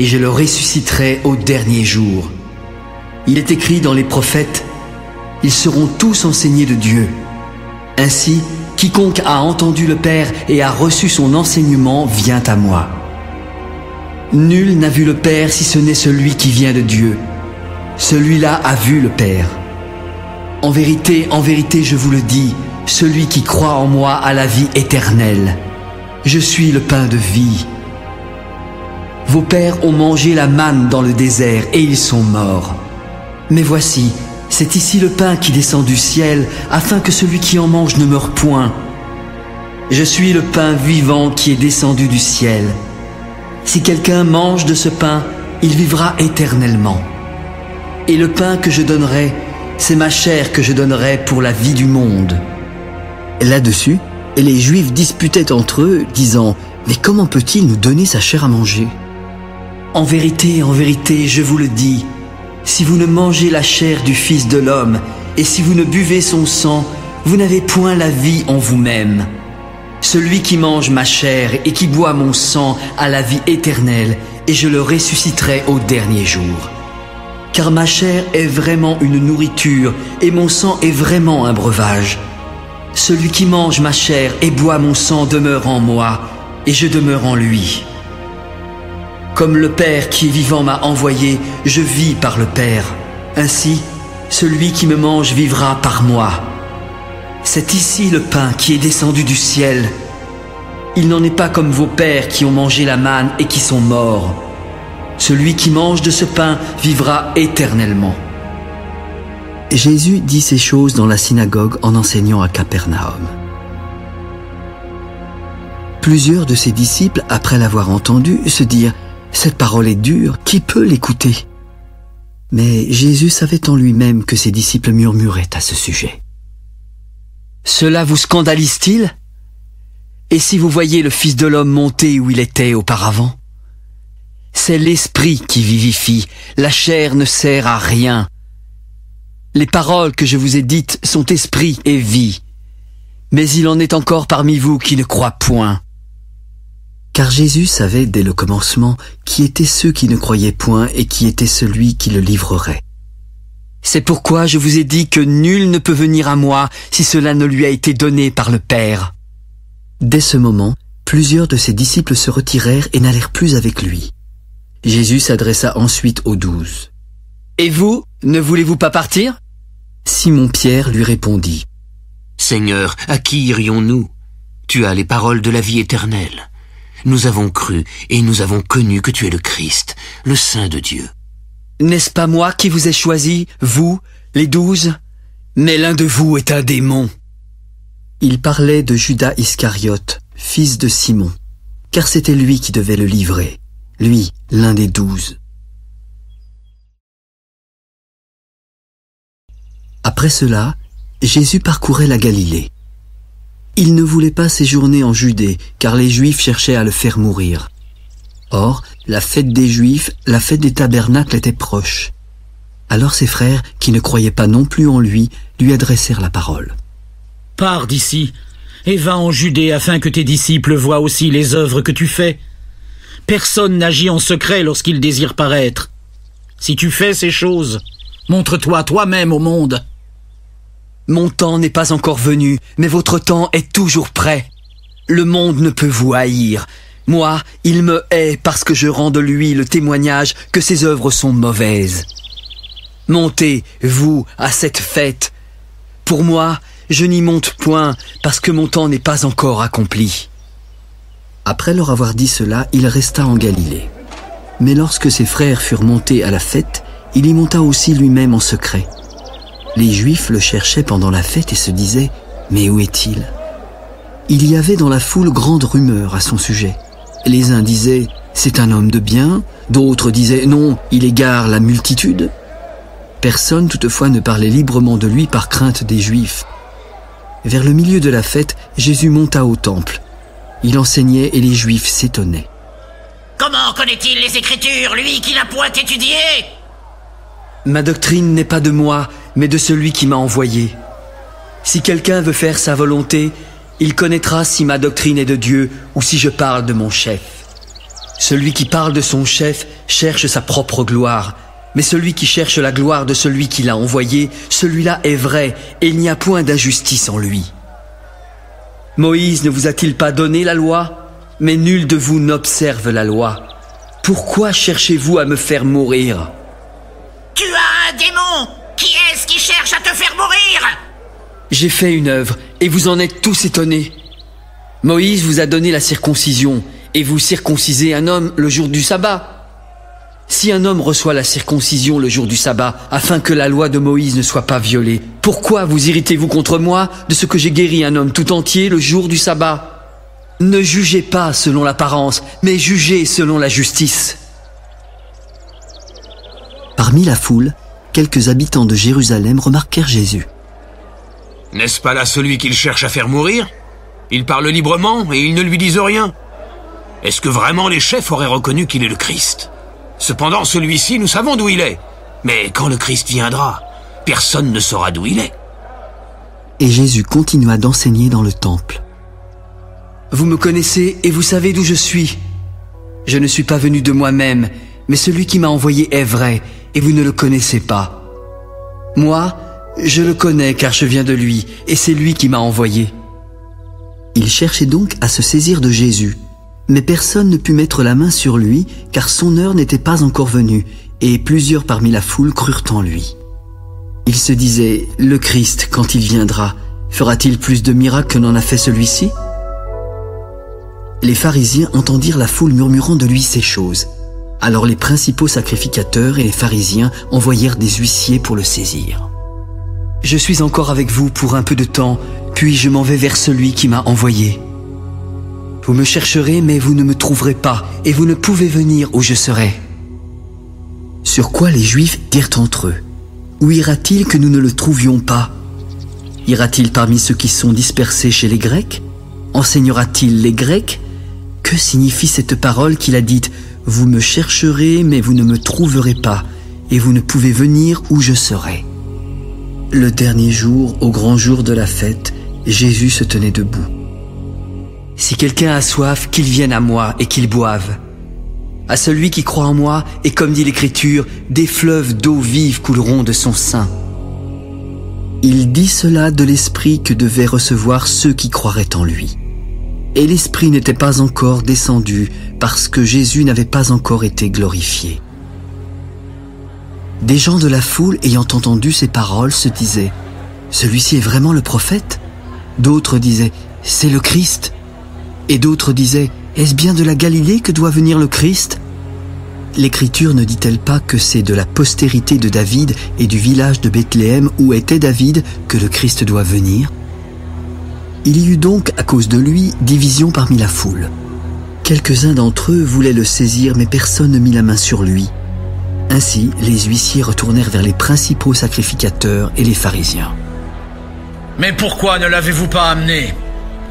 Et je le ressusciterai au dernier jour. Il est écrit dans les prophètes, « Ils seront tous enseignés de Dieu. » Ainsi, quiconque a entendu le Père et a reçu son enseignement vient à moi. Nul n'a vu le Père si ce n'est celui qui vient de Dieu. Celui-là a vu le Père. en vérité, je vous le dis, celui qui croit en moi a la vie éternelle. Je suis le pain de vie. Vos pères ont mangé la manne dans le désert et ils sont morts. Mais voici, c'est ici le pain qui descend du ciel, afin que celui qui en mange ne meure point. Je suis le pain vivant qui est descendu du ciel. Si quelqu'un mange de ce pain, il vivra éternellement. Et le pain que je donnerai, c'est ma chair que je donnerai pour la vie du monde. » Là-dessus, les Juifs disputaient entre eux, disant « Mais comment peut-il nous donner sa chair à manger ?» En vérité, je vous le dis, si vous ne mangez la chair du Fils de l'homme, et si vous ne buvez son sang, vous n'avez point la vie en vous-même. Celui qui mange ma chair et qui boit mon sang a la vie éternelle, et je le ressusciterai au dernier jour. Car ma chair est vraiment une nourriture, et mon sang est vraiment un breuvage. Celui qui mange ma chair et boit mon sang demeure en moi, et je demeure en lui. Comme le Père qui est vivant m'a envoyé, je vis par le Père. Ainsi, celui qui me mange vivra par moi. C'est ici le pain qui est descendu du ciel. Il n'en est pas comme vos pères qui ont mangé la manne et qui sont morts. Celui qui mange de ce pain vivra éternellement. » Jésus dit ces choses dans la synagogue en enseignant à Capernaum. Plusieurs de ses disciples, après l'avoir entendu, se dirent « Cette parole est dure, qui peut l'écouter ?» Mais Jésus savait en lui-même que ses disciples murmuraient à ce sujet. « Cela vous scandalise-t-il? Et si vous voyez le Fils de l'homme monter où il était auparavant? C'est l'Esprit qui vivifie, la chair ne sert à rien. Les paroles que je vous ai dites sont esprit et vie. Mais il en est encore parmi vous qui ne croient point. » Car Jésus savait dès le commencement qui étaient ceux qui ne croyaient point et qui était celui qui le livrerait. « C'est pourquoi je vous ai dit que nul ne peut venir à moi si cela ne lui a été donné par le Père. » Dès ce moment, plusieurs de ses disciples se retirèrent et n'allèrent plus avec lui. Jésus s'adressa ensuite aux 12. « Et vous, ne voulez-vous pas partir ?» Simon-Pierre lui répondit. « Seigneur, à qui irions-nous? Tu as les paroles de la vie éternelle. Nous avons cru et nous avons connu que tu es le Christ, le Saint de Dieu. » « N'est-ce pas moi qui vous ai choisi, vous, les 12? Mais l'un de vous est un démon. » Il parlait de Judas Iscariote, fils de Simon, car c'était lui qui devait le livrer, lui, l'un des 12. Après cela, Jésus parcourait la Galilée. Il ne voulait pas séjourner en Judée, car les Juifs cherchaient à le faire mourir. Or, la fête des Juifs, la fête des tabernacles était proche. Alors ses frères, qui ne croyaient pas non plus en lui adressèrent la parole. « Pars d'ici, et va en Judée afin que tes disciples voient aussi les œuvres que tu fais. Personne n'agit en secret lorsqu'il désire paraître. Si tu fais ces choses, montre-toi toi-même au monde. » « Mon temps n'est pas encore venu, mais votre temps est toujours prêt. Le monde ne peut vous haïr. Moi, il me hait parce que je rends de lui le témoignage que ses œuvres sont mauvaises. Montez, vous, à cette fête. Pour moi, je n'y monte point parce que mon temps n'est pas encore accompli. » Après leur avoir dit cela, il resta en Galilée. Mais lorsque ses frères furent montés à la fête, il y monta aussi lui-même en secret. Les Juifs le cherchaient pendant la fête et se disaient « Mais où est-il » Il y avait dans la foule grande rumeur à son sujet. Les uns disaient « C'est un homme de bien », d'autres disaient « Non, il égare la multitude ». Personne toutefois ne parlait librement de lui par crainte des Juifs. Vers le milieu de la fête, Jésus monta au temple. Il enseignait et les Juifs s'étonnaient. « Comment connaît-il les Écritures, lui qui n'a point étudié ?» Ma doctrine n'est pas de moi, mais de celui qui m'a envoyé. Si quelqu'un veut faire sa volonté, il connaîtra si ma doctrine est de Dieu ou si je parle de mon chef. Celui qui parle de son chef cherche sa propre gloire, mais celui qui cherche la gloire de celui qui l'a envoyé, celui-là est vrai et il n'y a point d'injustice en lui. Moïse ne vous a-t-il pas donné la loi? Mais nul de vous n'observe la loi. Pourquoi cherchez-vous à me faire mourir? Tu as un démon! Qui est-ce qui cherche cherche à te faire mourir. J'ai fait une œuvre, et vous en êtes tous étonnés. Moïse vous a donné la circoncision, et vous circoncisez un homme le jour du sabbat. Si un homme reçoit la circoncision le jour du sabbat, afin que la loi de Moïse ne soit pas violée, pourquoi vous irritez-vous contre moi de ce que j'ai guéri un homme tout entier le jour du sabbat? Ne jugez pas selon l'apparence, mais jugez selon la justice. Parmi la foule, quelques habitants de Jérusalem remarquèrent Jésus. N'est-ce pas là celui qu'il cherche à faire mourir? Il parle librement et ils ne lui disent rien. Est-ce que vraiment les chefs auraient reconnu qu'il est le Christ? Cependant, celui-ci, nous savons d'où il est. Mais quand le Christ viendra, personne ne saura d'où il est. Et Jésus continua d'enseigner dans le temple. Vous me connaissez et vous savez d'où je suis. Je ne suis pas venu de moi-même, mais celui qui m'a envoyé est vrai, et vous ne le connaissez pas. Moi, je le connais car je viens de lui, et c'est lui qui m'a envoyé. Il cherchait donc à se saisir de Jésus. Mais personne ne put mettre la main sur lui, car son heure n'était pas encore venue, et plusieurs parmi la foule crurent en lui. Il se disait, le Christ, quand il viendra, fera-t-il plus de miracles que n'en a fait celui-ci? Les pharisiens entendirent la foule murmurant de lui ces choses. Alors les principaux sacrificateurs et les pharisiens envoyèrent des huissiers pour le saisir. Je suis encore avec vous pour un peu de temps, puis je m'en vais vers celui qui m'a envoyé. Vous me chercherez, mais vous ne me trouverez pas, et vous ne pouvez venir où je serai. Sur quoi les Juifs dirent entre eux, où ira-t-il que nous ne le trouvions pas? Ira-t-il parmi ceux qui sont dispersés chez les Grecs? Enseignera-t-il les Grecs? Que signifie cette parole qu'il a dite, vous me chercherez, mais vous ne me trouverez pas, et vous ne pouvez venir où je serai? Le dernier jour, au grand jour de la fête, Jésus se tenait debout. Si quelqu'un a soif, qu'il vienne à moi et qu'il boive. À celui qui croit en moi, et comme dit l'Écriture, des fleuves d'eau vive couleront de son sein. Il dit cela de l'Esprit que devaient recevoir ceux qui croiraient en lui. Et l'Esprit n'était pas encore descendu, parce que Jésus n'avait pas encore été glorifié. Des gens de la foule, ayant entendu ces paroles, se disaient « Celui-ci est vraiment le prophète ?» D'autres disaient « C'est le Christ ?» Et d'autres disaient « Est-ce bien de la Galilée que doit venir le Christ ?» L'Écriture ne dit-elle pas que c'est de la postérité de David et du village de Bethléem où était David que le Christ doit venir? Il y eut donc, à cause de lui, division parmi la foule. Quelques-uns d'entre eux voulaient le saisir, mais personne ne mit la main sur lui. Ainsi, les huissiers retournèrent vers les principaux sacrificateurs et les pharisiens. « Mais pourquoi ne l'avez-vous pas amené ?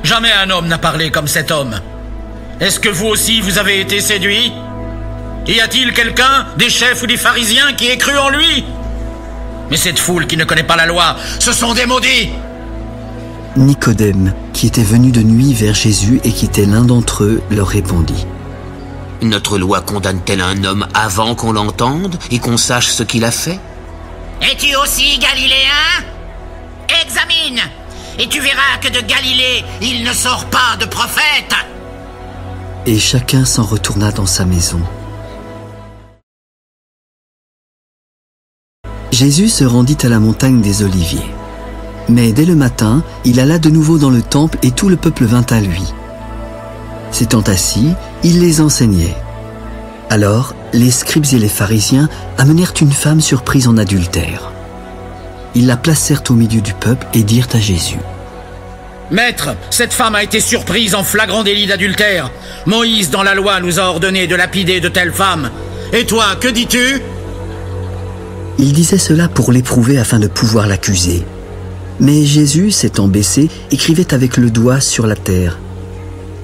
Jamais un homme n'a parlé comme cet homme. Est-ce que vous aussi vous avez été séduits ? Y a-t-il quelqu'un, des chefs ou des pharisiens, qui ait cru en lui ? Mais cette foule qui ne connaît pas la loi, ce sont des maudits !» Nicodème, qui était venu de nuit vers Jésus et qui était l'un d'entre eux, leur répondit. « Notre loi condamne-t-elle un homme avant qu'on l'entende et qu'on sache ce qu'il a fait ? Es-tu aussi galiléen ? Examine, et tu verras que de Galilée, il ne sort pas de prophète. » Et chacun s'en retourna dans sa maison. Jésus se rendit à la montagne des Oliviers. Mais dès le matin, il alla de nouveau dans le temple et tout le peuple vint à lui. S'étant assis, il les enseignait. Alors, les scribes et les pharisiens amenèrent une femme surprise en adultère. Ils la placèrent au milieu du peuple et dirent à Jésus. « Maître, cette femme a été surprise en flagrant délit d'adultère. Moïse, dans la loi, nous a ordonné de lapider de telles femmes. Et toi, que dis-tu » Il disait cela pour l'éprouver afin de pouvoir l'accuser. Mais Jésus, s'étant baissé, écrivait avec le doigt sur la terre.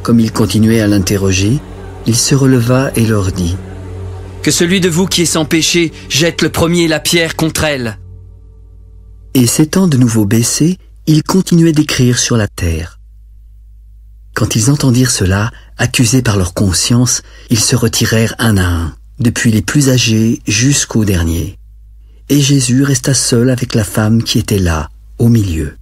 Comme il continuait à l'interroger, il se releva et leur dit « Que celui de vous qui est sans péché jette le premier la pierre contre elle. » Et s'étant de nouveau baissé, il continuait d'écrire sur la terre. Quand ils entendirent cela, accusés par leur conscience, ils se retirèrent un à un, depuis les plus âgés jusqu'aux derniers. Et Jésus resta seul avec la femme qui était là, au milieu.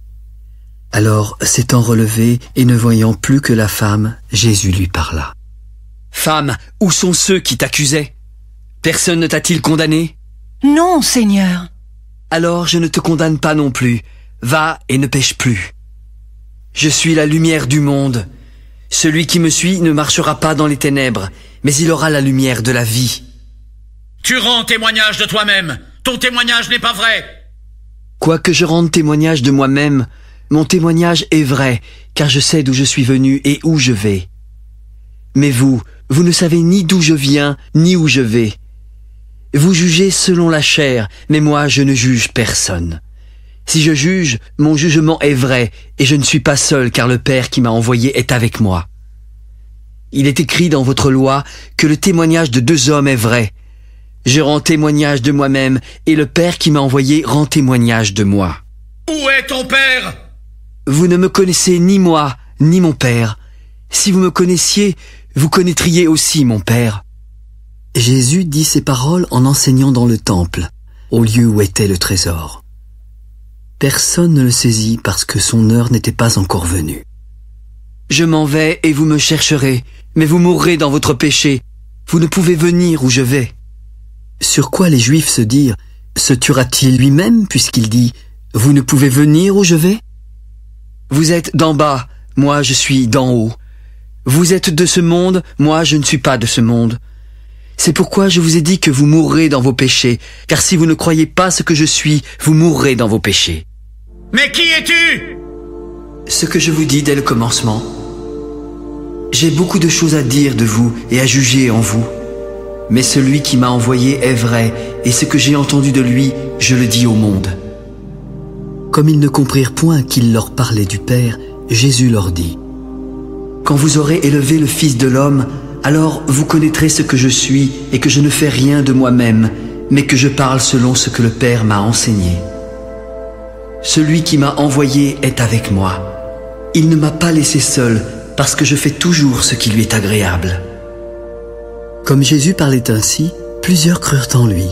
Alors, s'étant relevé et ne voyant plus que la femme, Jésus lui parla. « Femme, où sont ceux qui t'accusaient? Personne ne t'a-t-il condamné? » Non, Seigneur. Alors je ne te condamne pas non plus. Va et ne pêche plus. Je suis la lumière du monde. Celui qui me suit ne marchera pas dans les ténèbres, mais il aura la lumière de la vie. Tu rends témoignage de toi-même. Ton témoignage n'est pas vrai. Quoique je rende témoignage de moi-même, mon témoignage est vrai, car je sais d'où je suis venu et où je vais. Mais vous ne savez ni d'où je viens, ni où je vais. Vous jugez selon la chair, mais moi je ne juge personne. Si je juge, mon jugement est vrai, et je ne suis pas seul, car le Père qui m'a envoyé est avec moi. Il est écrit dans votre loi que le témoignage de 2 hommes est vrai. Je rends témoignage de moi-même, et le Père qui m'a envoyé rend témoignage de moi. Où est ton père? Vous ne me connaissez ni moi, ni mon Père. Si vous me connaissiez, vous connaîtriez aussi mon Père. Jésus dit ces paroles en enseignant dans le temple, au lieu où était le trésor. Personne ne le saisit parce que son heure n'était pas encore venue. Je m'en vais et vous me chercherez, mais vous mourrez dans votre péché. Vous ne pouvez venir où je vais. Sur quoi les Juifs se dirent, se tuera-t-il lui-même puisqu'il dit, vous ne pouvez venir où je vais? Vous êtes d'en bas, moi je suis d'en haut. Vous êtes de ce monde, moi je ne suis pas de ce monde. C'est pourquoi je vous ai dit que vous mourrez dans vos péchés, car si vous ne croyez pas ce que je suis, vous mourrez dans vos péchés. Mais qui es-tu? Ce que je vous dis dès le commencement. J'ai beaucoup de choses à dire de vous et à juger en vous. Mais celui qui m'a envoyé est vrai, et ce que j'ai entendu de lui, je le dis au monde. Comme ils ne comprirent point qu'il leur parlait du Père, Jésus leur dit, quand vous aurez élevé le Fils de l'homme, alors vous connaîtrez ce que je suis et que je ne fais rien de moi-même, mais que je parle selon ce que le Père m'a enseigné. Celui qui m'a envoyé est avec moi. Il ne m'a pas laissé seul, parce que je fais toujours ce qui lui est agréable. Comme Jésus parlait ainsi, plusieurs crurent en lui.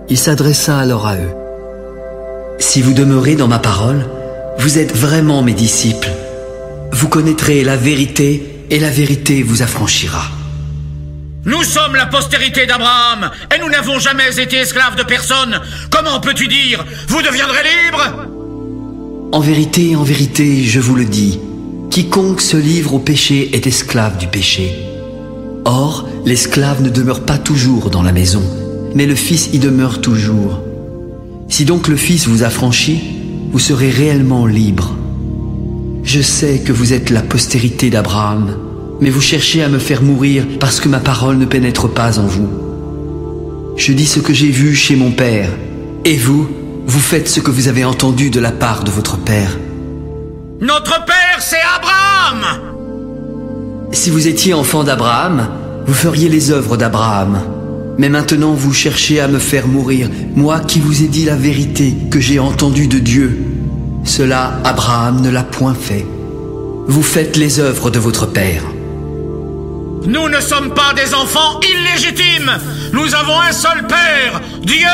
Il s'adressa alors à eux. Si vous demeurez dans ma parole, vous êtes vraiment mes disciples. Vous connaîtrez la vérité, et la vérité vous affranchira. Nous sommes la postérité d'Abraham, et nous n'avons jamais été esclaves de personne. Comment peux-tu dire, vous deviendrez libres? En vérité, je vous le dis, quiconque se livre au péché est esclave du péché. Or, l'esclave ne demeure pas toujours dans la maison, mais le Fils y demeure toujours. Si donc le Fils vous affranchit, vous serez réellement libre. Je sais que vous êtes la postérité d'Abraham, mais vous cherchez à me faire mourir parce que ma parole ne pénètre pas en vous. Je dis ce que j'ai vu chez mon Père, et vous faites ce que vous avez entendu de la part de votre Père. Notre Père, c'est Abraham! Si vous étiez enfant d'Abraham, vous feriez les œuvres d'Abraham. Mais maintenant vous cherchez à me faire mourir, moi qui vous ai dit la vérité que j'ai entendue de Dieu. Cela, Abraham ne l'a point fait. Vous faites les œuvres de votre père. Nous ne sommes pas des enfants illégitimes. Nous avons un seul Père, Dieu.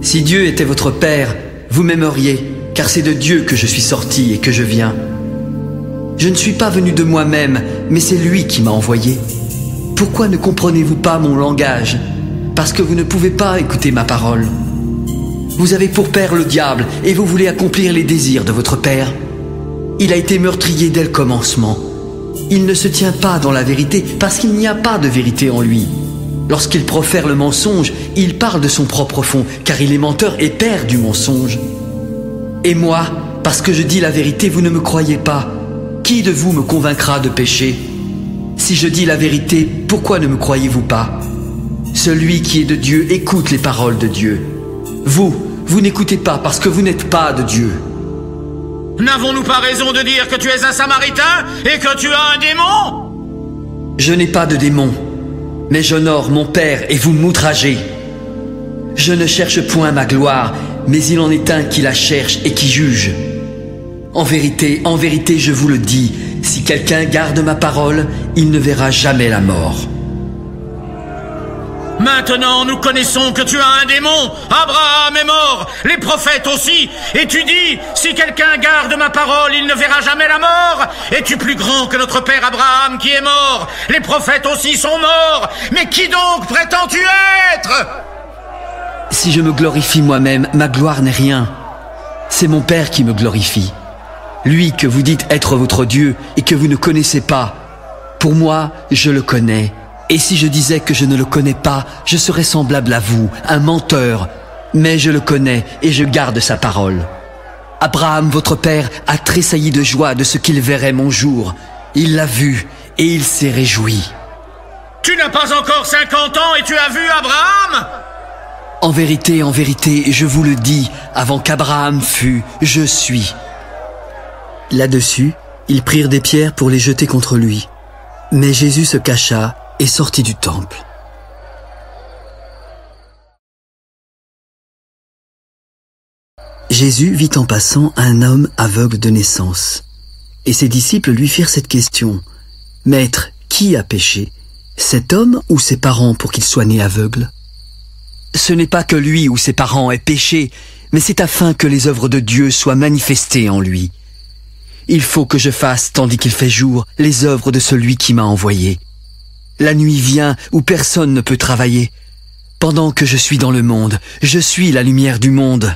Si Dieu était votre Père, vous m'aimeriez, car c'est de Dieu que je suis sorti et que je viens. Je ne suis pas venu de moi-même, mais c'est lui qui m'a envoyé. Pourquoi ne comprenez-vous pas mon langage? Parce que vous ne pouvez pas écouter ma parole. Vous avez pour père le diable, et vous voulez accomplir les désirs de votre père. Il a été meurtrier dès le commencement. Il ne se tient pas dans la vérité, parce qu'il n'y a pas de vérité en lui. Lorsqu'il profère le mensonge, il parle de son propre fond, car il est menteur et père du mensonge. Et moi, parce que je dis la vérité, vous ne me croyez pas. Qui de vous me convaincra de pécher? Si je dis la vérité, pourquoi ne me croyez-vous pas? Celui qui est de Dieu écoute les paroles de Dieu. Vous n'écoutez pas parce que vous n'êtes pas de Dieu. N'avons-nous pas raison de dire que tu es un Samaritain et que tu as un démon? Je n'ai pas de démon, mais j'honore mon Père et vous m'outragez. Je ne cherche point ma gloire, mais il en est un qui la cherche et qui juge. En vérité, je vous le dis, si quelqu'un garde ma parole, il ne verra jamais la mort. Maintenant, nous connaissons que tu as un démon. Abraham est mort, les prophètes aussi. Et tu dis, si quelqu'un garde ma parole, il ne verra jamais la mort. Es-tu plus grand que notre père Abraham qui est mort? Les prophètes aussi sont morts. Mais qui donc prétends-tu être? Si je me glorifie moi-même, ma gloire n'est rien. C'est mon Père qui me glorifie. Lui que vous dites être votre Dieu et que vous ne connaissez pas. Pour moi, je le connais. Et si je disais que je ne le connais pas, je serais semblable à vous, un menteur. Mais je le connais et je garde sa parole. Abraham, votre père, a tressailli de joie de ce qu'il verrait mon jour. Il l'a vu et il s'est réjoui. Tu n'as pas encore 50 ans et tu as vu Abraham? En vérité, je vous le dis, avant qu'Abraham fût, je suis. Là-dessus, ils prirent des pierres pour les jeter contre lui. Mais Jésus se cacha et sortit du temple. Jésus vit en passant un homme aveugle de naissance. Et ses disciples lui firent cette question. « Maître, qui a péché, cet homme ou ses parents pour qu'il soit né aveugle ?» Ce n'est pas que lui ou ses parents aient péché, mais c'est afin que les œuvres de Dieu soient manifestées en lui. Il faut que je fasse, tandis qu'il fait jour, les œuvres de celui qui m'a envoyé. La nuit vient où personne ne peut travailler. Pendant que je suis dans le monde, je suis la lumière du monde.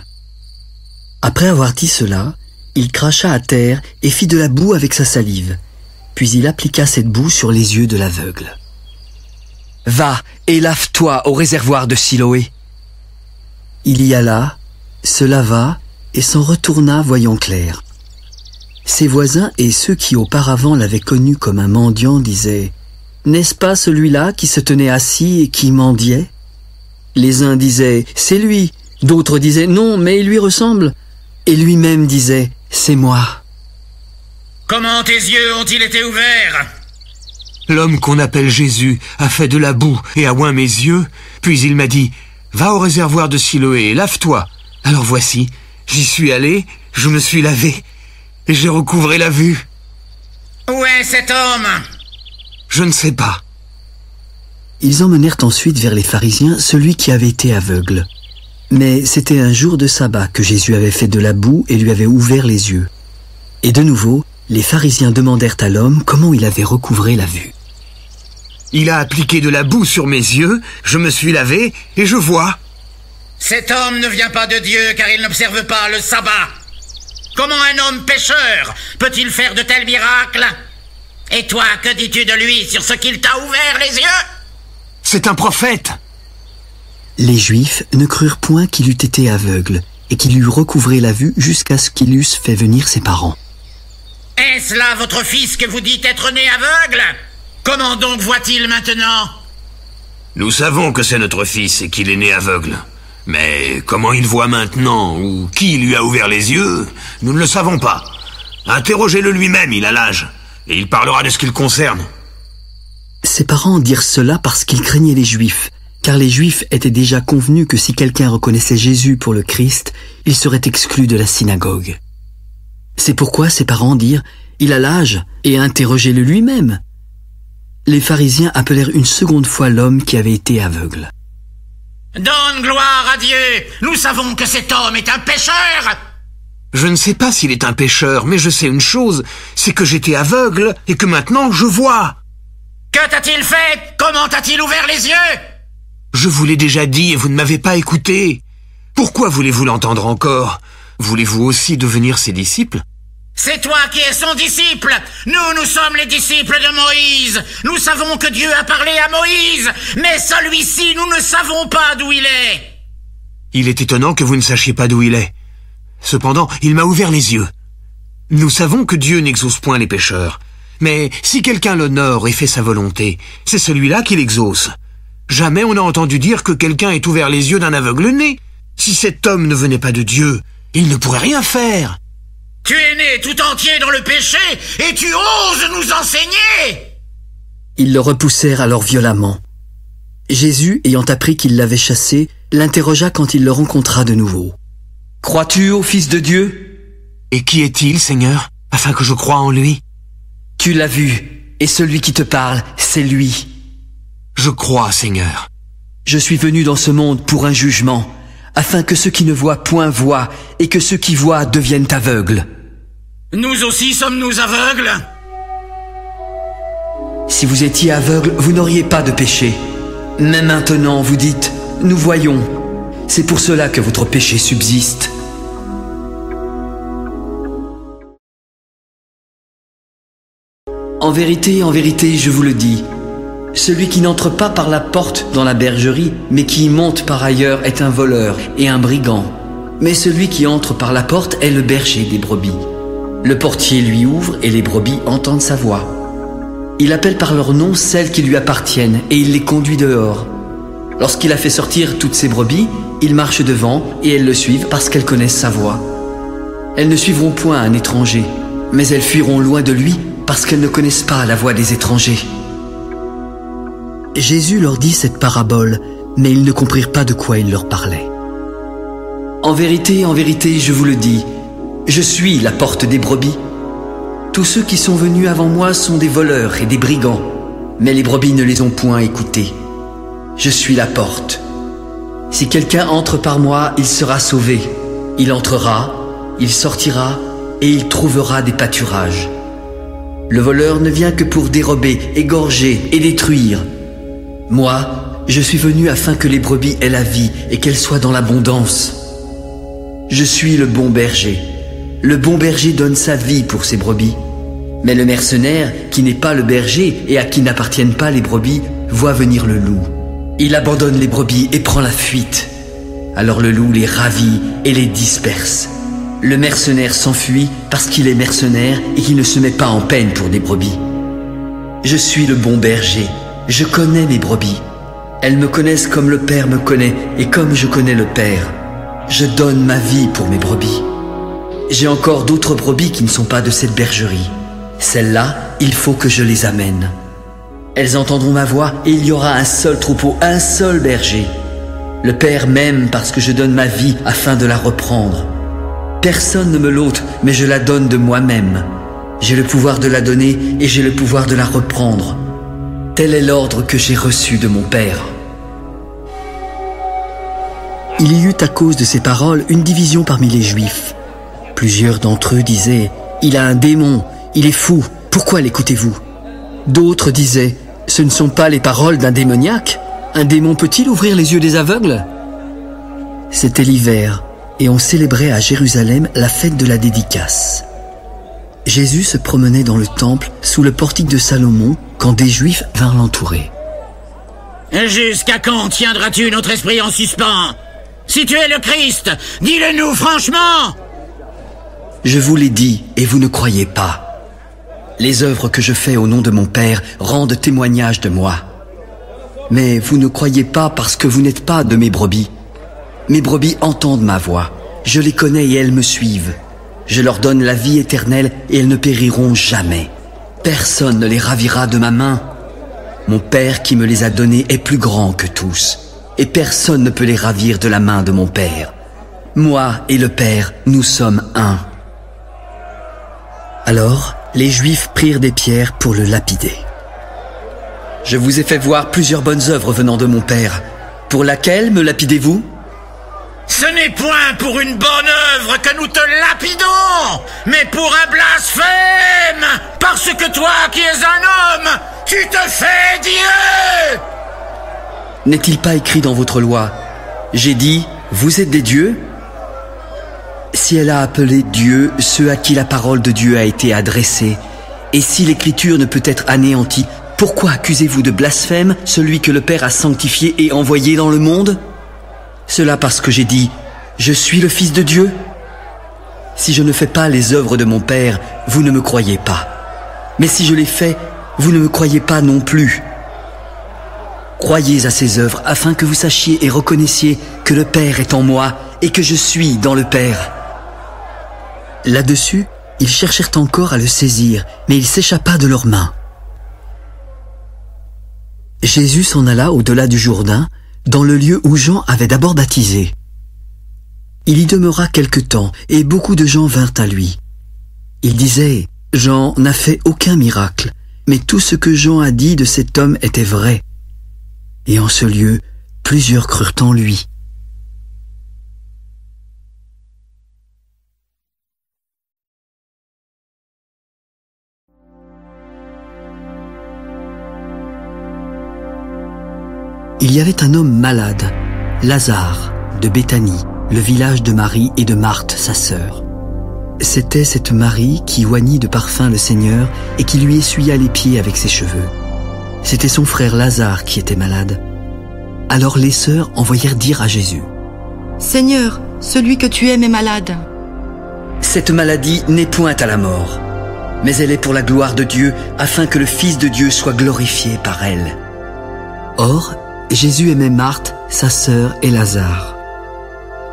Après avoir dit cela, il cracha à terre et fit de la boue avec sa salive. Puis il appliqua cette boue sur les yeux de l'aveugle. « Va et lave-toi au réservoir de Siloé. » Il y alla, se lava et s'en retourna voyant clair. Ses voisins et ceux qui auparavant l'avaient connu comme un mendiant disaient « N'est-ce pas celui-là qui se tenait assis et qui mendiait ?» Les uns disaient « C'est lui », d'autres disaient « Non, mais il lui ressemble ». Et lui-même disait « C'est moi ». Comment tes yeux ont-ils été ouverts? L'homme qu'on appelle Jésus a fait de la boue et a oint mes yeux, puis il m'a dit « Va au réservoir de Siloé et lave-toi ». Alors voici, j'y suis allé, je me suis lavé, et j'ai recouvré la vue. Où est cet homme? Je ne sais pas. Ils emmenèrent ensuite vers les pharisiens celui qui avait été aveugle. Mais c'était un jour de sabbat que Jésus avait fait de la boue et lui avait ouvert les yeux. Et de nouveau, les pharisiens demandèrent à l'homme comment il avait recouvré la vue. Il a appliqué de la boue sur mes yeux, je me suis lavé et je vois. Cet homme ne vient pas de Dieu car il n'observe pas le sabbat. Comment un homme pécheur peut-il faire de tels miracles? Et toi, que dis-tu de lui sur ce qu'il t'a ouvert les yeux? C'est un prophète. Les Juifs ne crurent point qu'il eût été aveugle et qu'il eût recouvré la vue jusqu'à ce qu'il eusse fait venir ses parents. Est-ce là votre fils que vous dites être né aveugle? Comment donc voit-il maintenant? Nous savons que c'est notre fils et qu'il est né aveugle. Mais comment il voit maintenant ou qui lui a ouvert les yeux, nous ne le savons pas. Interrogez-le lui-même, il a l'âge, et il parlera de ce qui le concerne. Ses parents dirent cela parce qu'ils craignaient les Juifs, car les Juifs étaient déjà convenus que si quelqu'un reconnaissait Jésus pour le Christ, il serait exclu de la synagogue. C'est pourquoi ses parents dirent « Il a l'âge » et interrogez-le lui-même. Les pharisiens appelèrent une seconde fois l'homme qui avait été aveugle. « Donne gloire à Dieu! Nous savons que cet homme est un pécheur !» Je ne sais pas s'il est un pécheur, mais je sais une chose, c'est que j'étais aveugle et que maintenant je vois. Que t'a-t-il fait? Comment t'a-t-il ouvert les yeux? Je vous l'ai déjà dit et vous ne m'avez pas écouté. Pourquoi voulez-vous l'entendre encore? Voulez-vous aussi devenir ses disciples? C'est toi qui es son disciple. Nous sommes les disciples de Moïse. Nous savons que Dieu a parlé à Moïse, mais celui-ci, nous ne savons pas d'où il est. Il est étonnant que vous ne sachiez pas d'où il est. Cependant, il m'a ouvert les yeux. Nous savons que Dieu n'exauce point les pécheurs. Mais si quelqu'un l'honore et fait sa volonté, c'est celui-là qui l'exauce. Jamais on n'a entendu dire que quelqu'un ait ouvert les yeux d'un aveugle-né. Si cet homme ne venait pas de Dieu, il ne pourrait rien faire. Tu es né tout entier dans le péché et tu oses nous enseigner! Ils le repoussèrent alors violemment. Jésus, ayant appris qu'il l'avait chassé, l'interrogea quand il le rencontra de nouveau. « Crois-tu au Fils de Dieu ?» ?»« Et qui est-il, Seigneur, afin que je croie en lui ?»« Tu l'as vu, et celui qui te parle, c'est lui. »« Je crois, Seigneur. »« Je suis venu dans ce monde pour un jugement, afin que ceux qui ne voient point voient, et que ceux qui voient deviennent aveugles. » « Nous aussi sommes-nous aveugles ?»« Si vous étiez aveugles, vous n'auriez pas de péché. Mais maintenant, vous dites, nous voyons. C'est pour cela que votre péché subsiste. En vérité, je vous le dis, celui qui n'entre pas par la porte dans la bergerie, mais qui y monte par ailleurs est un voleur et un brigand. Mais celui qui entre par la porte est le berger des brebis. Le portier lui ouvre et les brebis entendent sa voix. Il appelle par leur nom celles qui lui appartiennent et il les conduit dehors. Lorsqu'il a fait sortir toutes ses brebis, il marche devant et elles le suivent parce qu'elles connaissent sa voix. Elles ne suivront point un étranger, mais elles fuiront loin de lui parce qu'elles ne connaissent pas la voix des étrangers. Jésus leur dit cette parabole, mais ils ne comprirent pas de quoi il leur parlait. En vérité, je vous le dis, je suis la porte des brebis. Tous ceux qui sont venus avant moi sont des voleurs et des brigands, mais les brebis ne les ont point écoutés. Je suis la porte. Si quelqu'un entre par moi, il sera sauvé. Il entrera, il sortira et il trouvera des pâturages. Le voleur ne vient que pour dérober, égorger et détruire. Moi, je suis venu afin que les brebis aient la vie et qu'elles soient dans l'abondance. Je suis le bon berger. Le bon berger donne sa vie pour ses brebis. Mais le mercenaire, qui n'est pas le berger et à qui n'appartiennent pas les brebis, voit venir le loup. Il abandonne les brebis et prend la fuite. Alors le loup les ravit et les disperse. Le mercenaire s'enfuit parce qu'il est mercenaire et qu'il ne se met pas en peine pour des brebis. Je suis le bon berger. Je connais mes brebis. Elles me connaissent comme le Père me connaît et comme je connais le Père. Je donne ma vie pour mes brebis. J'ai encore d'autres brebis qui ne sont pas de cette bergerie. Celles-là, il faut que je les amène. Elles entendront ma voix et il y aura un seul troupeau, un seul berger. Le Père m'aime parce que je donne ma vie afin de la reprendre. Personne ne me l'ôte, mais je la donne de moi-même. J'ai le pouvoir de la donner et j'ai le pouvoir de la reprendre. Tel est l'ordre que j'ai reçu de mon Père. Il y eut à cause de ces paroles une division parmi les Juifs. Plusieurs d'entre eux disaient « Il a un démon, il est fou, pourquoi l'écoutez-vous » D'autres disaient « Ce ne sont pas les paroles d'un démoniaque. Un démon peut-il ouvrir les yeux des aveugles » C'était l'hiver, et on célébrait à Jérusalem la fête de la dédicace. Jésus se promenait dans le temple sous le portique de Salomon quand des Juifs vinrent l'entourer. « Jusqu'à quand tiendras-tu notre esprit en suspens? Si tu es le Christ, dis-le-nous franchement !» Je vous l'ai dit et vous ne croyez pas. Les œuvres que je fais au nom de mon Père rendent témoignage de moi. Mais vous ne croyez pas parce que vous n'êtes pas de mes brebis. Mes brebis entendent ma voix. Je les connais et elles me suivent. Je leur donne la vie éternelle et elles ne périront jamais. Personne ne les ravira de ma main. Mon Père qui me les a donnés est plus grand que tous. Et personne ne peut les ravir de la main de mon Père. Moi et le Père, nous sommes un. Alors, les Juifs prirent des pierres pour le lapider. Je vous ai fait voir plusieurs bonnes œuvres venant de mon Père. Pour laquelle me lapidez-vous ? Ce n'est point pour une bonne œuvre que nous te lapidons, mais pour un blasphème, parce que toi qui es un homme, tu te fais Dieu. N'est-il pas écrit dans votre loi ? J'ai dit, vous êtes des dieux ? Si elle a appelé Dieu ceux à qui la parole de Dieu a été adressée, et si l'écriture ne peut être anéantie, pourquoi accusez-vous de blasphème celui que le Père a sanctifié et envoyé dans le monde ? Cela parce que j'ai dit, je suis le Fils de Dieu. Si je ne fais pas les œuvres de mon Père, vous ne me croyez pas. Mais si je les fais, vous ne me croyez pas non plus. Croyez à ces œuvres afin que vous sachiez et reconnaissiez que le Père est en moi et que je suis dans le Père. Là-dessus, ils cherchèrent encore à le saisir, mais il s'échappa de leurs mains. Jésus s'en alla au-delà du Jourdain, dans le lieu où Jean avait d'abord baptisé. Il y demeura quelque temps, et beaucoup de gens vinrent à lui. Ils disaient, Jean n'a fait aucun miracle, mais tout ce que Jean a dit de cet homme était vrai. Et en ce lieu, plusieurs crurent en lui. Il y avait un homme malade, Lazare, de Béthanie, le village de Marie et de Marthe, sa sœur. C'était cette Marie qui oignit de parfum le Seigneur et qui lui essuya les pieds avec ses cheveux. C'était son frère Lazare qui était malade. Alors les sœurs envoyèrent dire à Jésus: « Seigneur, celui que tu aimes est malade. » Cette maladie n'est point à la mort, mais elle est pour la gloire de Dieu, afin que le Fils de Dieu soit glorifié par elle. Or, Jésus aimait Marthe, sa sœur et Lazare.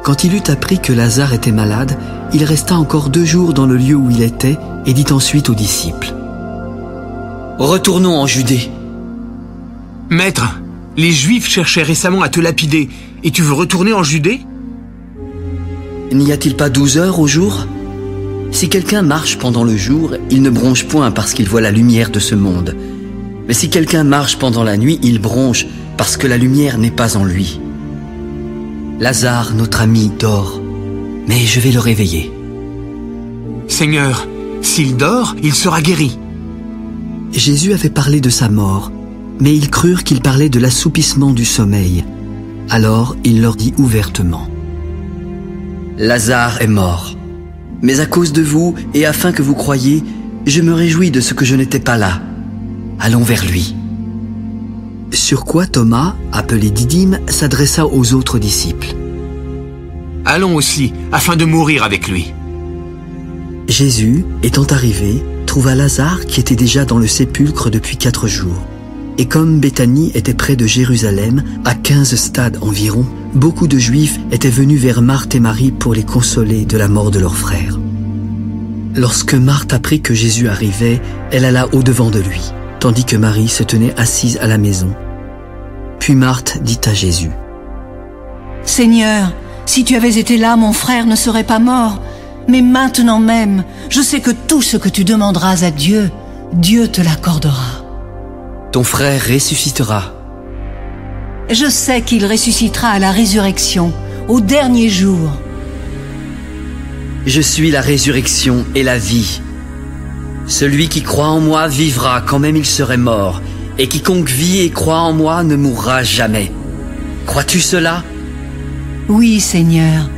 Quand il eut appris que Lazare était malade, il resta encore 2 jours dans le lieu où il était et dit ensuite aux disciples: « Retournons en Judée. » « Maître, les Juifs cherchaient récemment à te lapider, et tu veux retourner en Judée ? N'y a-t-il pas 12 heures au jour ? Si quelqu'un marche pendant le jour, il ne bronche point parce qu'il voit la lumière de ce monde. Mais si quelqu'un marche pendant la nuit, il bronche parce que la lumière n'est pas en lui. Lazare, notre ami, dort, mais je vais le réveiller. » « Seigneur, s'il dort, il sera guéri. » Jésus avait parlé de sa mort, mais ils crurent qu'il parlait de l'assoupissement du sommeil. Alors il leur dit ouvertement: « Lazare est mort. Mais à cause de vous, et afin que vous croyiez, je me réjouis de ce que je n'étais pas là. Allons vers lui. » Sur quoi Thomas, appelé Didyme, s'adressa aux autres disciples: « Allons aussi, afin de mourir avec lui. » Jésus, étant arrivé, trouva Lazare qui était déjà dans le sépulcre depuis 4 jours. Et comme Béthanie était près de Jérusalem, à 15 stades environ, beaucoup de Juifs étaient venus vers Marthe et Marie pour les consoler de la mort de leur frère. Lorsque Marthe apprit que Jésus arrivait, elle alla au-devant de lui, tandis que Marie se tenait assise à la maison. Puis Marthe dit à Jésus: « Seigneur, si tu avais été là, mon frère ne serait pas mort. Mais maintenant même, je sais que tout ce que tu demanderas à Dieu, Dieu te l'accordera. » « Ton frère ressuscitera. » Je sais qu'il ressuscitera à la résurrection, au dernier jour. « Je suis la résurrection et la vie. Celui qui croit en moi vivra quand même il serait mort, et quiconque vit et croit en moi ne mourra jamais. Crois-tu cela ? » Oui, Seigneur.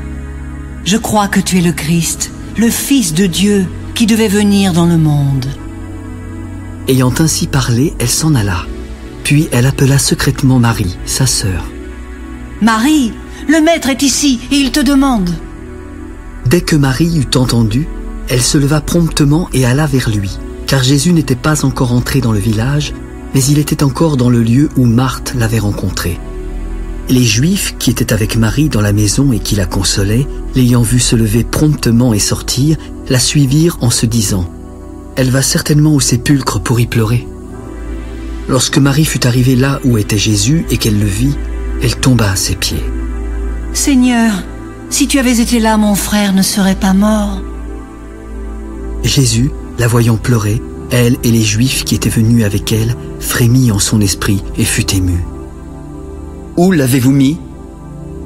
Je crois que tu es le Christ, le Fils de Dieu, qui devait venir dans le monde. Ayant ainsi parlé, elle s'en alla. Puis elle appela secrètement Marie, sa sœur. « Marie, le Maître est ici et il te demande. » Dès que Marie eut entendu, elle se leva promptement et alla vers lui, car Jésus n'était pas encore entré dans le village, mais il était encore dans le lieu où Marthe l'avait rencontré. Les Juifs qui étaient avec Marie dans la maison et qui la consolaient, l'ayant vue se lever promptement et sortir, la suivirent en se disant: « Elle va certainement au sépulcre pour y pleurer. » Lorsque Marie fut arrivée là où était Jésus et qu'elle le vit, elle tomba à ses pieds. « Seigneur, si tu avais été là, mon frère ne serait pas mort. » Jésus, la voyant pleurer, elle et les Juifs qui étaient venus avec elle, frémit en son esprit et fut ému. « Où l'avez-vous mis ? » ?»«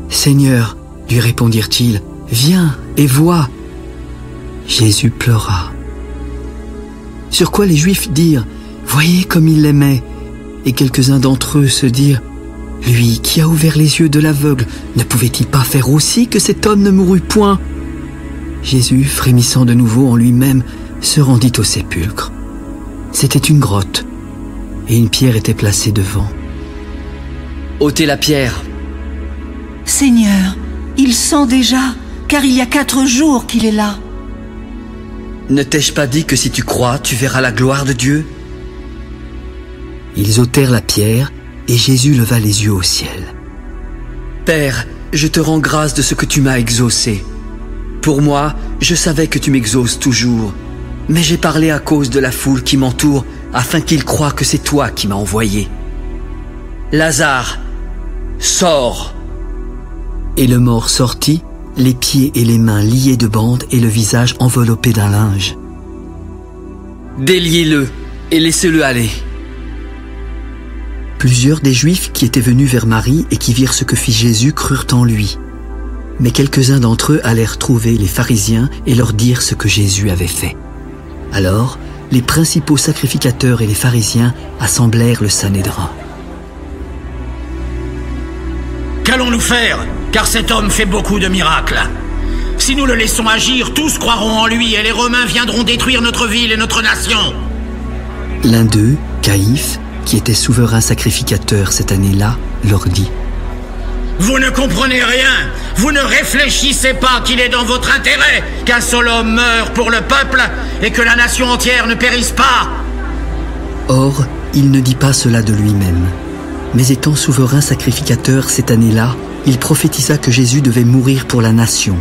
Seigneur, lui répondirent-ils, viens et vois. » Jésus pleura. Sur quoi les Juifs dirent: voyez comme il l'aimait. Et quelques-uns d'entre eux se dirent: lui qui a ouvert les yeux de l'aveugle, ne pouvait-il pas faire aussi que cet homme ne mourût point? Jésus, frémissant de nouveau en lui-même, se rendit au sépulcre. C'était une grotte, et une pierre était placée devant. « Ôtez la pierre. »« Seigneur, il sent déjà, car il y a 4 jours qu'il est là. » »« Ne t'ai-je pas dit que si tu crois, tu verras la gloire de Dieu ?» Ils ôtèrent la pierre, et Jésus leva les yeux au ciel. « Père, je te rends grâce de ce que tu m'as exaucé. Pour moi, je savais que tu m'exauces toujours, mais j'ai parlé à cause de la foule qui m'entoure, afin qu'ils croient que c'est toi qui m'as envoyé. Lazare, sors !» Et le mort sortit, les pieds et les mains liés de bandes et le visage enveloppé d'un linge. « Déliez-le et laissez-le aller. » Plusieurs des Juifs qui étaient venus vers Marie et qui virent ce que fit Jésus crurent en lui. Mais quelques-uns d'entre eux allèrent trouver les pharisiens et leur dirent ce que Jésus avait fait. Alors, les principaux sacrificateurs et les pharisiens assemblèrent le Sanhédrin. Qu'allons-nous faire ? car cet homme fait beaucoup de miracles. Si nous le laissons agir, tous croiront en lui et les Romains viendront détruire notre ville et notre nation. » L'un d'eux, Caïphe, qui était souverain sacrificateur cette année-là, leur dit: « Vous ne comprenez rien. Vous ne réfléchissez pas qu'il est dans votre intérêt qu'un seul homme meure pour le peuple et que la nation entière ne périsse pas. » Or, il ne dit pas cela de lui-même. Mais étant souverain sacrificateur cette année-là, il prophétisa que Jésus devait mourir pour la nation.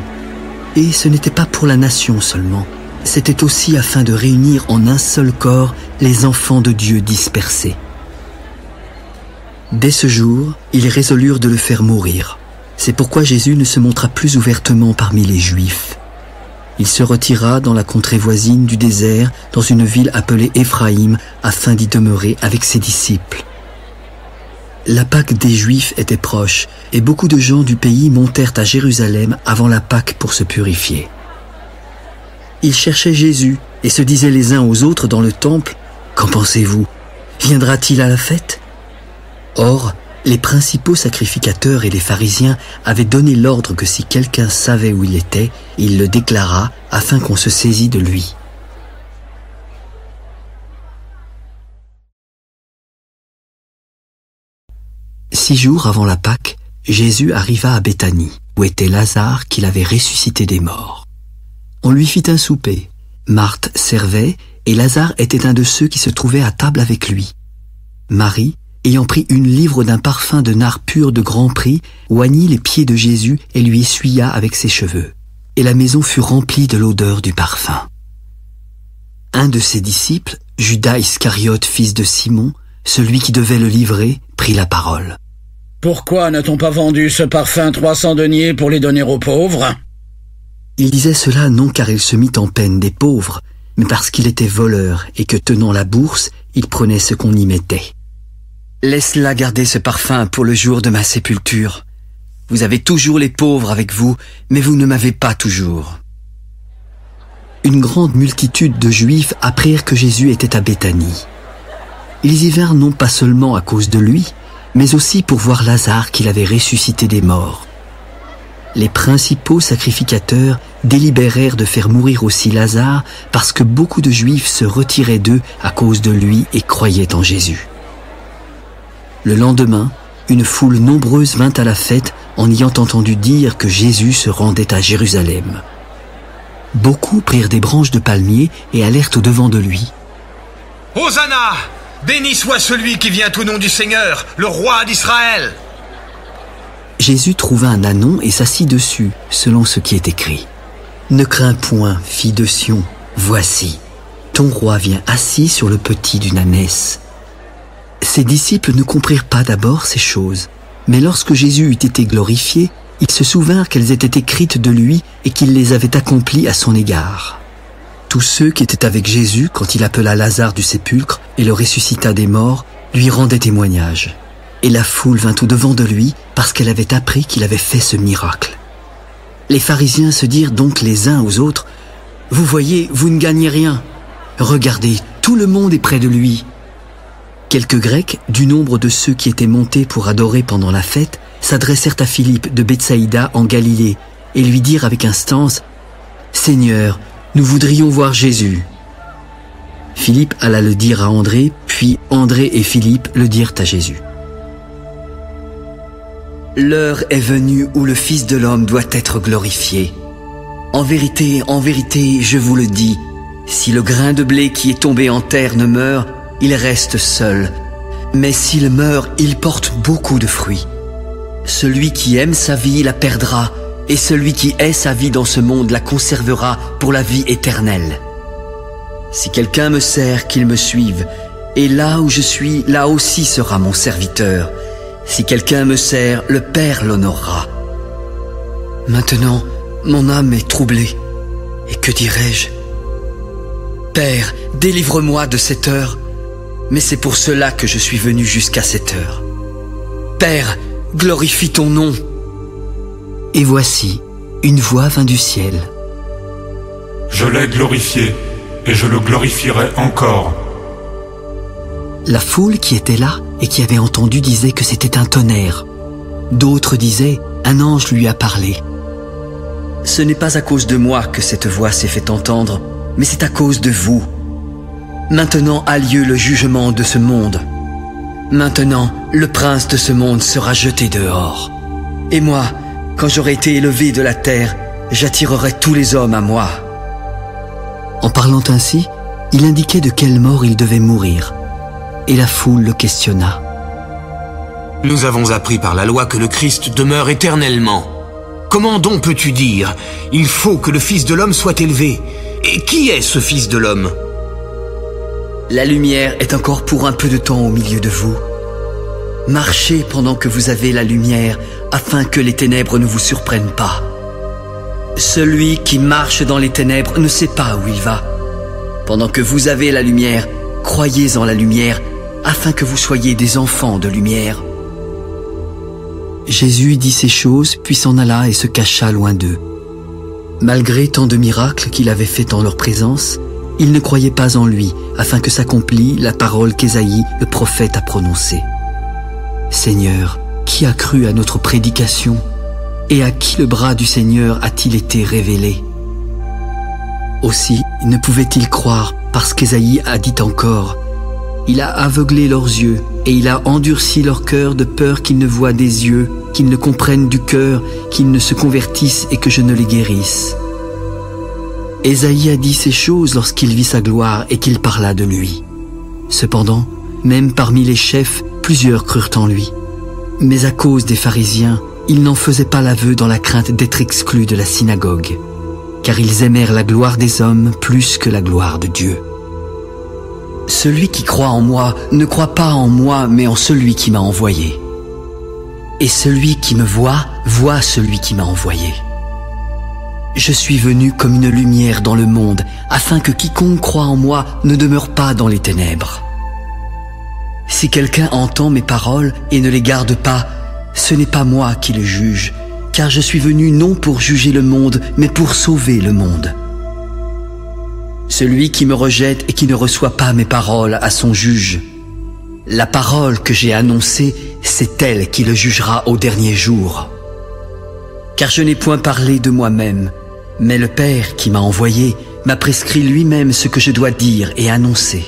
Et ce n'était pas pour la nation seulement, c'était aussi afin de réunir en un seul corps les enfants de Dieu dispersés. Dès ce jour, ils résolurent de le faire mourir. C'est pourquoi Jésus ne se montra plus ouvertement parmi les Juifs. Il se retira dans la contrée voisine du désert, dans une ville appelée Éphraïm, afin d'y demeurer avec ses disciples. La Pâque des Juifs était proche, et beaucoup de gens du pays montèrent à Jérusalem avant la Pâque pour se purifier. Ils cherchaient Jésus et se disaient les uns aux autres dans le temple: « Qu'en pensez-vous? Viendra-t-il à la fête ?» Or, les principaux sacrificateurs et les pharisiens avaient donné l'ordre que si quelqu'un savait où il était, il le déclara afin qu'on se saisît de lui. Six jours avant la Pâque, Jésus arriva à Béthanie, où était Lazare qu'il avait ressuscité des morts. On lui fit un souper. Marthe servait, et Lazare était un de ceux qui se trouvaient à table avec lui. Marie, ayant pris une livre d'un parfum de nard pur de grand prix, oignit les pieds de Jésus et lui essuya avec ses cheveux. Et la maison fut remplie de l'odeur du parfum. Un de ses disciples, Judas Iscariote, fils de Simon, celui qui devait le livrer, prit la parole. « Pourquoi n'a-t-on pas vendu ce parfum 300 deniers pour les donner aux pauvres ?» Il disait cela non car il se mit en peine des pauvres, mais parce qu'il était voleur et que, tenant la bourse, il prenait ce qu'on y mettait. « Laisse-la garder ce parfum pour le jour de ma sépulture. Vous avez toujours les pauvres avec vous, mais vous ne m'avez pas toujours. » Une grande multitude de Juifs apprirent que Jésus était à Béthanie. Ils y vinrent non pas seulement à cause de lui, mais aussi pour voir Lazare qu'il avait ressuscité des morts. Les principaux sacrificateurs délibérèrent de faire mourir aussi Lazare parce que beaucoup de Juifs se retiraient d'eux à cause de lui et croyaient en Jésus. Le lendemain, une foule nombreuse vint à la fête en ayant entendu dire que Jésus se rendait à Jérusalem. Beaucoup prirent des branches de palmier et allèrent au-devant de lui. « Hosanna! Béni soit celui qui vient au nom du Seigneur, le roi d'Israël !» Jésus trouva un ânon et s'assit dessus, selon ce qui est écrit. « Ne crains point, fille de Sion, voici, ton roi vient assis sur le petit d'une ânesse. » Ses disciples ne comprirent pas d'abord ces choses, mais lorsque Jésus eut été glorifié, ils se souvinrent qu'elles étaient écrites de lui et qu'il les avait accomplies à son égard. Tous ceux qui étaient avec Jésus quand il appela Lazare du sépulcre et le ressuscita des morts lui rendaient témoignage. Et la foule vint au-devant de lui parce qu'elle avait appris qu'il avait fait ce miracle. Les pharisiens se dirent donc les uns aux autres: « Vous voyez, vous ne gagnez rien. Regardez, tout le monde est près de lui. » Quelques Grecs, du nombre de ceux qui étaient montés pour adorer pendant la fête, s'adressèrent à Philippe de Bethsaïda en Galilée et lui dirent avec instance: « Seigneur, nous voudrions voir Jésus. » Philippe alla le dire à André, puis André et Philippe le dirent à Jésus. L'heure est venue où le Fils de l'homme doit être glorifié. En vérité, je vous le dis, si le grain de blé qui est tombé en terre ne meurt, il reste seul. Mais s'il meurt, il porte beaucoup de fruits. Celui qui aime sa vie la perdra, et celui qui hait sa vie dans ce monde la conservera pour la vie éternelle. Si quelqu'un me sert, qu'il me suive, et là où je suis, là aussi sera mon serviteur. Si quelqu'un me sert, le Père l'honorera. Maintenant, mon âme est troublée. Et que dirai-je? Père, délivre-moi de cette heure. Mais c'est pour cela que je suis venu jusqu'à cette heure. Père, glorifie ton nom. Et voici, une voix vint du ciel. Je l'ai glorifié, et je le glorifierai encore. La foule qui était là et qui avait entendu disait que c'était un tonnerre. D'autres disaient: un ange lui a parlé. « Ce n'est pas à cause de moi que cette voix s'est fait entendre, mais c'est à cause de vous. Maintenant a lieu le jugement de ce monde. Maintenant, le prince de ce monde sera jeté dehors. Et moi, quand j'aurai été élevé de la terre, j'attirerai tous les hommes à moi. » En parlant ainsi, il indiquait de quelle mort il devait mourir. Et la foule le questionna. « Nous avons appris par la loi que le Christ demeure éternellement. Comment donc peux-tu dire « Il faut que le Fils de l'homme soit élevé » ? Et qui est ce Fils de l'homme ? La lumière est encore pour un peu de temps au milieu de vous. Marchez pendant que vous avez la lumière, afin que les ténèbres ne vous surprennent pas. Celui qui marche dans les ténèbres ne sait pas où il va. Pendant que vous avez la lumière, croyez en la lumière, afin que vous soyez des enfants de lumière. Jésus dit ces choses, puis s'en alla et se cacha loin d'eux. Malgré tant de miracles qu'il avait faits en leur présence, ils ne croyaient pas en lui, afin que s'accomplît la parole qu'Ésaïe, le prophète, a prononcée. « Seigneur, qui a cru à notre prédication ? Et à qui le bras du Seigneur a-t-il été révélé ?» Aussi ne pouvaient-ils croire, parce qu'Ésaïe a dit encore « Il a aveuglé leurs yeux, et il a endurci leur cœur de peur qu'ils ne voient des yeux, qu'ils ne comprennent du cœur, qu'ils ne se convertissent et que je ne les guérisse. » Ésaïe a dit ces choses lorsqu'il vit sa gloire et qu'il parla de lui. Cependant, même parmi les chefs, plusieurs crurent en lui. Mais à cause des pharisiens, ils n'en faisaient pas l'aveu dans la crainte d'être exclus de la synagogue, car ils aimèrent la gloire des hommes plus que la gloire de Dieu. Celui qui croit en moi ne croit pas en moi, mais en celui qui m'a envoyé. Et celui qui me voit, voit celui qui m'a envoyé. Je suis venu comme une lumière dans le monde, afin que quiconque croit en moi ne demeure pas dans les ténèbres. Si quelqu'un entend mes paroles et ne les garde pas, ce n'est pas moi qui le juge, car je suis venu non pour juger le monde, mais pour sauver le monde. Celui qui me rejette et qui ne reçoit pas mes paroles a son juge. La parole que j'ai annoncée, c'est elle qui le jugera au dernier jour. Car je n'ai point parlé de moi-même, mais le Père qui m'a envoyé m'a prescrit lui-même ce que je dois dire et annoncer.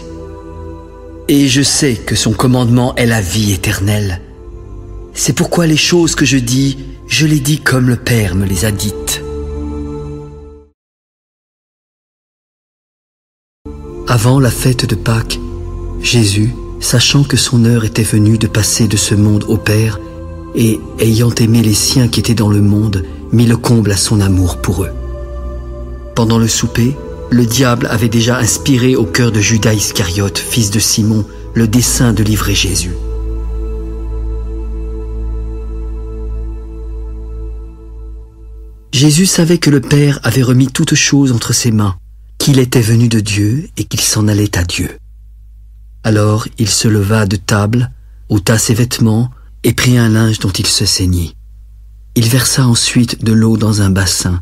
Et je sais que son commandement est la vie éternelle. C'est pourquoi les choses que je dis, je les dis comme le Père me les a dites. Avant la fête de Pâques, Jésus, sachant que son heure était venue de passer de ce monde au Père, et ayant aimé les siens qui étaient dans le monde, mit le comble à son amour pour eux. Pendant le souper, le diable avait déjà inspiré au cœur de Judas Iscariote, fils de Simon, le dessein de livrer Jésus. Jésus savait que le Père avait remis toutes choses entre ses mains, qu'il était venu de Dieu et qu'il s'en allait à Dieu. Alors il se leva de table, ôta ses vêtements et prit un linge dont il se ceignit. Il versa ensuite de l'eau dans un bassin,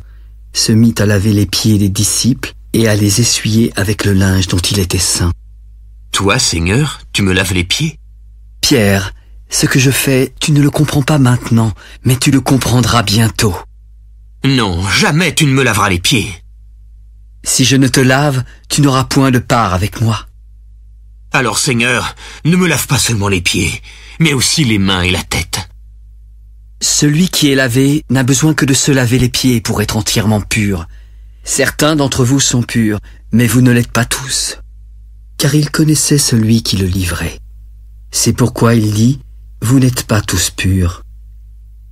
se mit à laver les pieds des disciples et à les essuyer avec le linge dont il était saint. « Toi, Seigneur, tu me laves les pieds ?» « Pierre, ce que je fais, tu ne le comprends pas maintenant, mais tu le comprendras bientôt. » « Non, jamais tu ne me laveras les pieds. » « Si je ne te lave, tu n'auras point de part avec moi. » « Alors, Seigneur, ne me lave pas seulement les pieds, mais aussi les mains et la tête. » Celui qui est lavé n'a besoin que de se laver les pieds pour être entièrement pur. Certains d'entre vous sont purs, mais vous ne l'êtes pas tous. Car il connaissait celui qui le livrait. C'est pourquoi il dit, « Vous n'êtes pas tous purs. »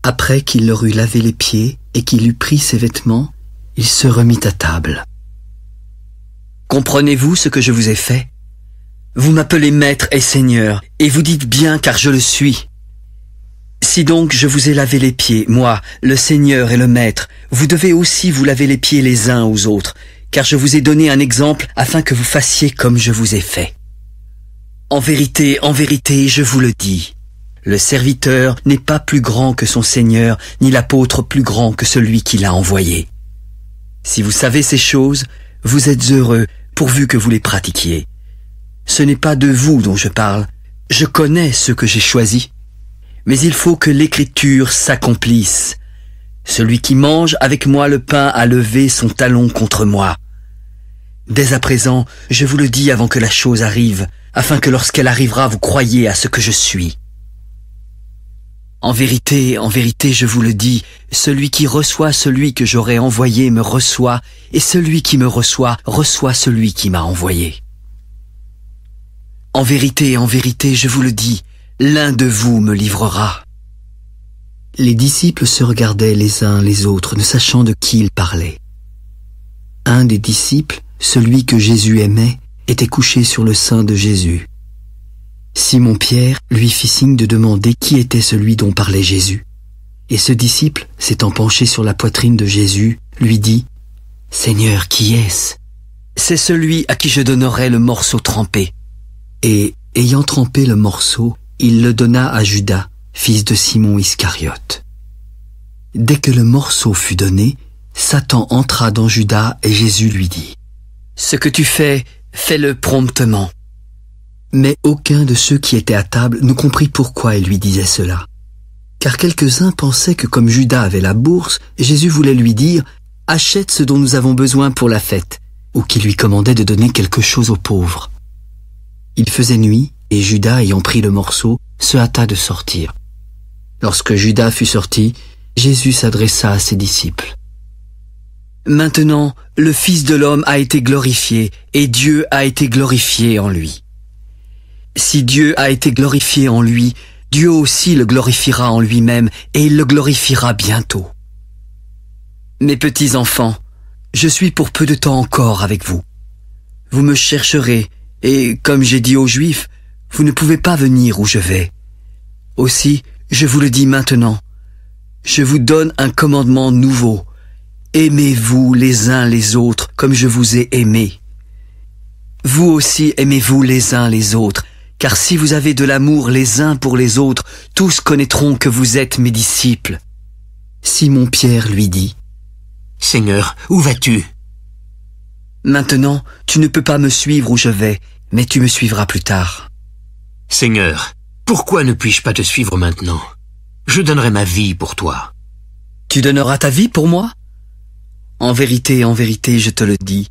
Après qu'il leur eut lavé les pieds et qu'il eut pris ses vêtements, il se remit à table. « Comprenez-vous ce que je vous ai fait ? Vous m'appelez Maître et Seigneur, et vous dites bien car je le suis. Si donc je vous ai lavé les pieds, moi, le Seigneur et le Maître, vous devez aussi vous laver les pieds les uns aux autres, car je vous ai donné un exemple afin que vous fassiez comme je vous ai fait. En vérité, je vous le dis, le serviteur n'est pas plus grand que son Seigneur, ni l'apôtre plus grand que celui qui l'a envoyé. Si vous savez ces choses, vous êtes heureux, pourvu que vous les pratiquiez. Ce n'est pas de vous dont je parle, je connais ceux que j'ai choisis. Mais il faut que l'Écriture s'accomplisse. Celui qui mange avec moi le pain a levé son talon contre moi. Dès à présent, je vous le dis avant que la chose arrive, afin que lorsqu'elle arrivera, vous croyiez à ce que je suis. En vérité, je vous le dis, celui qui reçoit celui que j'aurai envoyé me reçoit, et celui qui me reçoit, reçoit celui qui m'a envoyé. En vérité, je vous le dis, l'un de vous me livrera. Les disciples se regardaient les uns les autres, ne sachant de qui ils parlaient. Un des disciples, celui que Jésus aimait, était couché sur le sein de Jésus. Simon-Pierre lui fit signe de demander qui était celui dont parlait Jésus. Et ce disciple, s'étant penché sur la poitrine de Jésus, lui dit « Seigneur, qui est-ce » ? « C'est celui à qui je donnerai le morceau trempé. » Et, ayant trempé le morceau, il le donna à Judas, fils de Simon Iscariote. Dès que le morceau fut donné, Satan entra dans Judas et Jésus lui dit « Ce que tu fais, fais-le promptement. » Mais aucun de ceux qui étaient à table ne comprit pourquoi il lui disait cela. Car quelques-uns pensaient que comme Judas avait la bourse, Jésus voulait lui dire « Achète ce dont nous avons besoin pour la fête », ou qu'il lui commandait de donner quelque chose aux pauvres. Il faisait nuit, et Judas, ayant pris le morceau, se hâta de sortir. Lorsque Judas fut sorti, Jésus s'adressa à ses disciples. « Maintenant, le Fils de l'homme a été glorifié, et Dieu a été glorifié en lui. Si Dieu a été glorifié en lui, Dieu aussi le glorifiera en lui-même, et il le glorifiera bientôt. Mes petits enfants, je suis pour peu de temps encore avec vous. Vous me chercherez, et comme j'ai dit aux Juifs, vous ne pouvez pas venir où je vais. Aussi, je vous le dis maintenant, je vous donne un commandement nouveau. Aimez-vous les uns les autres comme je vous ai aimés. Vous aussi aimez-vous les uns les autres, car si vous avez de l'amour les uns pour les autres, tous connaîtront que vous êtes mes disciples. » Simon-Pierre lui dit « Seigneur, où vas-tu » ? « Maintenant, tu ne peux pas me suivre où je vais, mais tu me suivras plus tard. » « Seigneur, pourquoi ne puis-je pas te suivre maintenant ? Je donnerai ma vie pour toi. »« Tu donneras ta vie pour moi ? En vérité, je te le dis,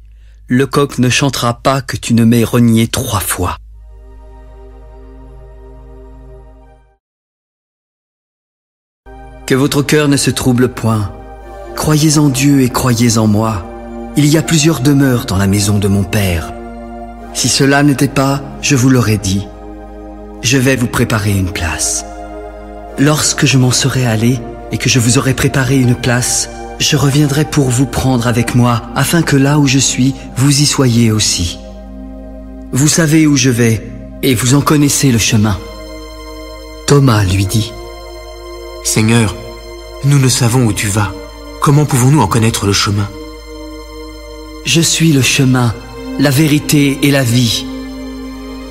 le coq ne chantera pas que tu ne m'aies renié 3 fois. » Que votre cœur ne se trouble point. Croyez en Dieu et croyez en moi. Il y a plusieurs demeures dans la maison de mon Père. Si cela n'était pas, je vous l'aurais dit. Je vais vous préparer une place. Lorsque je m'en serai allé et que je vous aurai préparé une place, je reviendrai pour vous prendre avec moi, afin que là où je suis, vous y soyez aussi. Vous savez où je vais, et vous en connaissez le chemin. Thomas lui dit « Seigneur, nous ne savons où tu vas. Comment pouvons-nous en connaître le chemin ? » Je suis le chemin, la vérité et la vie.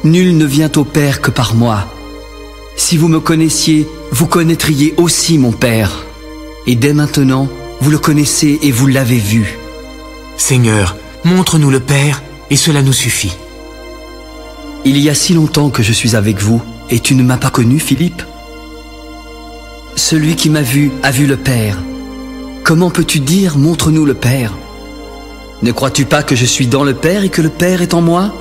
Nul ne vient au Père que par moi. Si vous me connaissiez, vous connaîtriez aussi mon Père. Et dès maintenant, vous le connaissez et vous l'avez vu. Seigneur, montre-nous le Père, et cela nous suffit. Il y a si longtemps que je suis avec vous, et tu ne m'as pas connu, Philippe ? Celui qui m'a vu a vu le Père. Comment peux-tu dire « Montre-nous le Père » ? Ne crois-tu pas que je suis dans le Père et que le Père est en moi ?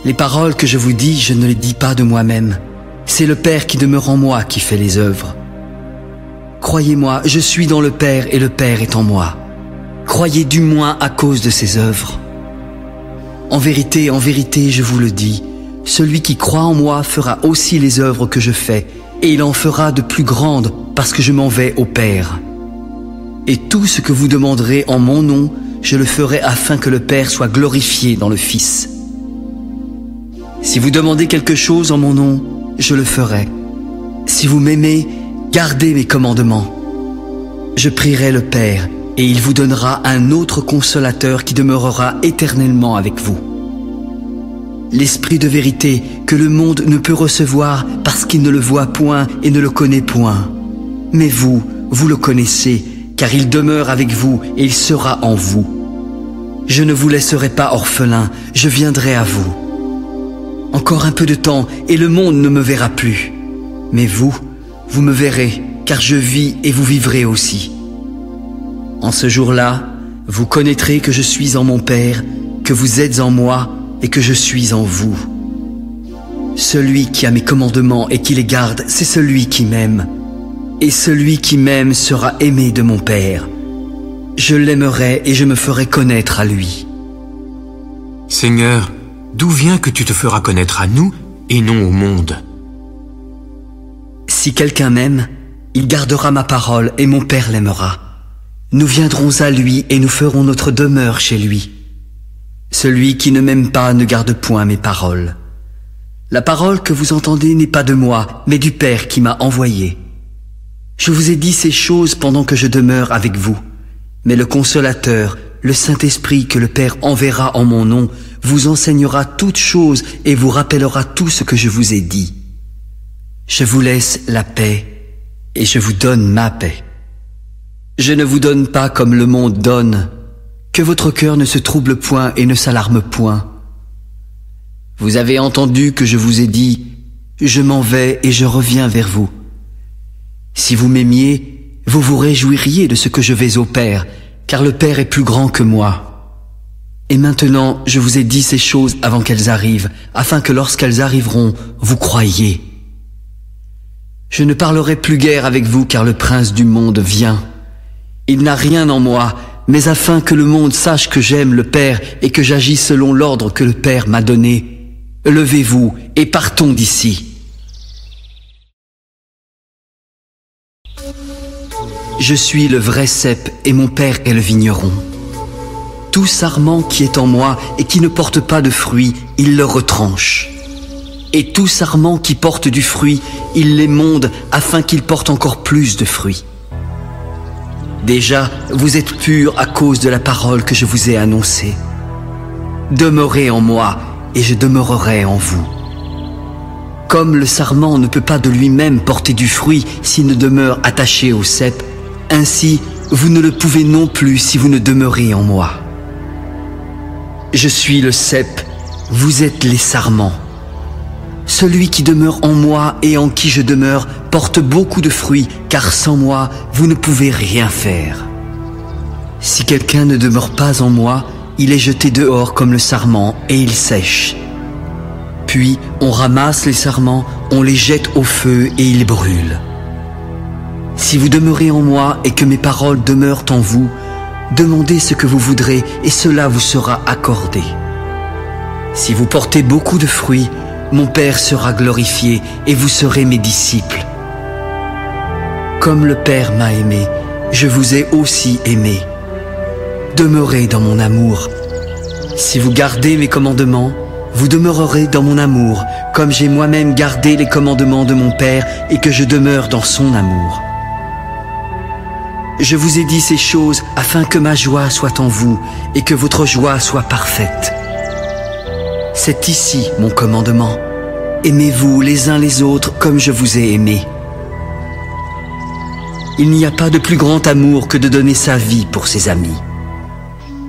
Les paroles que je vous dis, je ne les dis pas de moi-même. C'est le Père qui demeure en moi qui fait les œuvres. Croyez-moi, je suis dans le Père et le Père est en moi. Croyez du moins à cause de ses œuvres. En vérité, je vous le dis, celui qui croit en moi fera aussi les œuvres que je fais, et il en fera de plus grandes parce que je m'en vais au Père. Et tout ce que vous demanderez en mon nom, je le ferai afin que le Père soit glorifié dans le Fils. Si vous demandez quelque chose en mon nom, je le ferai. Si vous m'aimez, gardez mes commandements. Je prierai le Père, et il vous donnera un autre consolateur qui demeurera éternellement avec vous. L'Esprit de vérité que le monde ne peut recevoir parce qu'il ne le voit point et ne le connaît point. Mais vous, vous le connaissez, car il demeure avec vous et il sera en vous. Je ne vous laisserai pas orphelin, je viendrai à vous. Encore un peu de temps et le monde ne me verra plus. Mais vous, vous me verrez, car je vis et vous vivrez aussi. En ce jour-là, vous connaîtrez que je suis en mon Père, que vous êtes en moi et que je suis en vous. Celui qui a mes commandements et qui les garde, c'est celui qui m'aime. Et celui qui m'aime sera aimé de mon Père. Je l'aimerai et je me ferai connaître à lui. Seigneur, d'où vient que tu te feras connaître à nous et non au monde? Si quelqu'un m'aime, il gardera ma parole et mon Père l'aimera. Nous viendrons à lui et nous ferons notre demeure chez lui. Celui qui ne m'aime pas ne garde point mes paroles. La parole que vous entendez n'est pas de moi, mais du Père qui m'a envoyé. Je vous ai dit ces choses pendant que je demeure avec vous. Mais le Consolateur, le Saint-Esprit que le Père enverra en mon nom, vous enseignera toutes choses et vous rappellera tout ce que je vous ai dit. Je vous laisse la paix et je vous donne ma paix. Je ne vous donne pas comme le monde donne. Que votre cœur ne se trouble point et ne s'alarme point. Vous avez entendu que je vous ai dit, je m'en vais et je reviens vers vous. Si vous m'aimiez, vous vous réjouiriez de ce que je vais au Père, car le Père est plus grand que moi. Et maintenant, je vous ai dit ces choses avant qu'elles arrivent, afin que lorsqu'elles arriveront, vous croyiez. Je ne parlerai plus guère avec vous, car le prince du monde vient. Il n'a rien en moi, mais afin que le monde sache que j'aime le Père et que j'agis selon l'ordre que le Père m'a donné, levez-vous et partons d'ici. Je suis le vrai cep et mon Père est le vigneron. Tout sarment qui est en moi et qui ne porte pas de fruit, il le retranche. Et tout sarment qui porte du fruit, il l'émonde afin qu'il porte encore plus de fruits. Déjà, vous êtes purs à cause de la parole que je vous ai annoncée. Demeurez en moi et je demeurerai en vous. Comme le sarment ne peut pas de lui-même porter du fruit s'il ne demeure attaché au cep, ainsi vous ne le pouvez non plus si vous ne demeurez en moi. Je suis le cep, vous êtes les sarments. Celui qui demeure en moi et en qui je demeure porte beaucoup de fruits, car sans moi, vous ne pouvez rien faire. Si quelqu'un ne demeure pas en moi, il est jeté dehors comme le sarment et il sèche. Puis on ramasse les sarments, on les jette au feu et ils brûlent. Si vous demeurez en moi et que mes paroles demeurent en vous, demandez ce que vous voudrez et cela vous sera accordé. Si vous portez beaucoup de fruits, mon Père sera glorifié et vous serez mes disciples. Comme le Père m'a aimé, je vous ai aussi aimé. Demeurez dans mon amour. Si vous gardez mes commandements, vous demeurerez dans mon amour, comme j'ai moi-même gardé les commandements de mon Père et que je demeure dans son amour. Je vous ai dit ces choses afin que ma joie soit en vous et que votre joie soit parfaite. C'est ici mon commandement. Aimez-vous les uns les autres comme je vous ai aimés. Il n'y a pas de plus grand amour que de donner sa vie pour ses amis.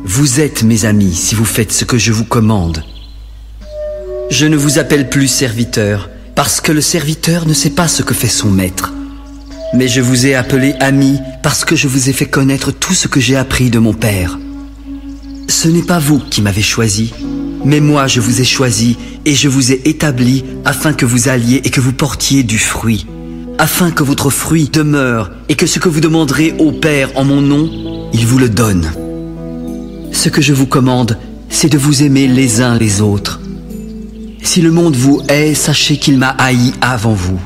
Vous êtes mes amis si vous faites ce que je vous commande. Je ne vous appelle plus serviteur, parce que le serviteur ne sait pas ce que fait son maître. Mais je vous ai appelé ami parce que je vous ai fait connaître tout ce que j'ai appris de mon Père. Ce n'est pas vous qui m'avez choisi, mais moi je vous ai choisi et je vous ai établi afin que vous alliez et que vous portiez du fruit, afin que votre fruit demeure et que ce que vous demanderez au Père en mon nom, il vous le donne. Ce que je vous commande, c'est de vous aimer les uns les autres. Si le monde vous hait, sachez qu'il m'a haï avant vous.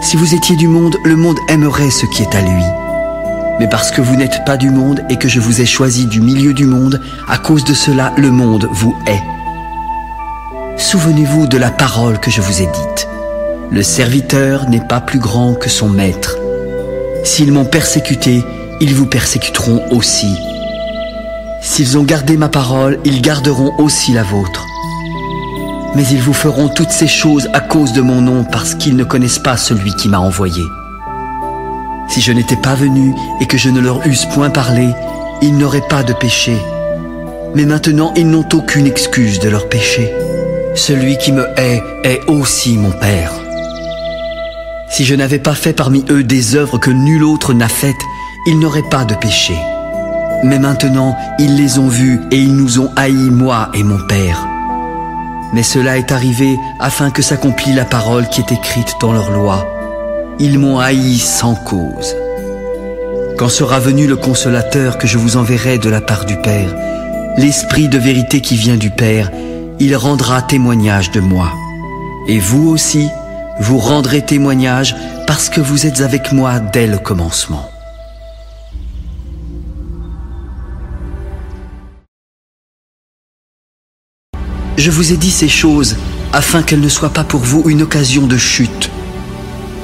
Si vous étiez du monde, le monde aimerait ce qui est à lui. Mais parce que vous n'êtes pas du monde et que je vous ai choisi du milieu du monde, à cause de cela, le monde vous hait. Souvenez-vous de la parole que je vous ai dite. Le serviteur n'est pas plus grand que son maître. S'ils m'ont persécuté, ils vous persécuteront aussi. S'ils ont gardé ma parole, ils garderont aussi la vôtre. Mais ils vous feront toutes ces choses à cause de mon nom parce qu'ils ne connaissent pas celui qui m'a envoyé. Si je n'étais pas venu et que je ne leur eusse point parlé, ils n'auraient pas de péché. Mais maintenant, ils n'ont aucune excuse de leur péché. Celui qui me hait est aussi mon Père. Si je n'avais pas fait parmi eux des œuvres que nul autre n'a faites, ils n'auraient pas de péché. Mais maintenant, ils les ont vus et ils nous ont haïs, moi et mon Père. Mais cela est arrivé afin que s'accomplisse la parole qui est écrite dans leur loi. Ils m'ont haï sans cause. Quand sera venu le Consolateur que je vous enverrai de la part du Père, l'Esprit de vérité qui vient du Père, il rendra témoignage de moi. Et vous aussi, vous rendrez témoignage parce que vous êtes avec moi dès le commencement. Je vous ai dit ces choses afin qu'elles ne soient pas pour vous une occasion de chute.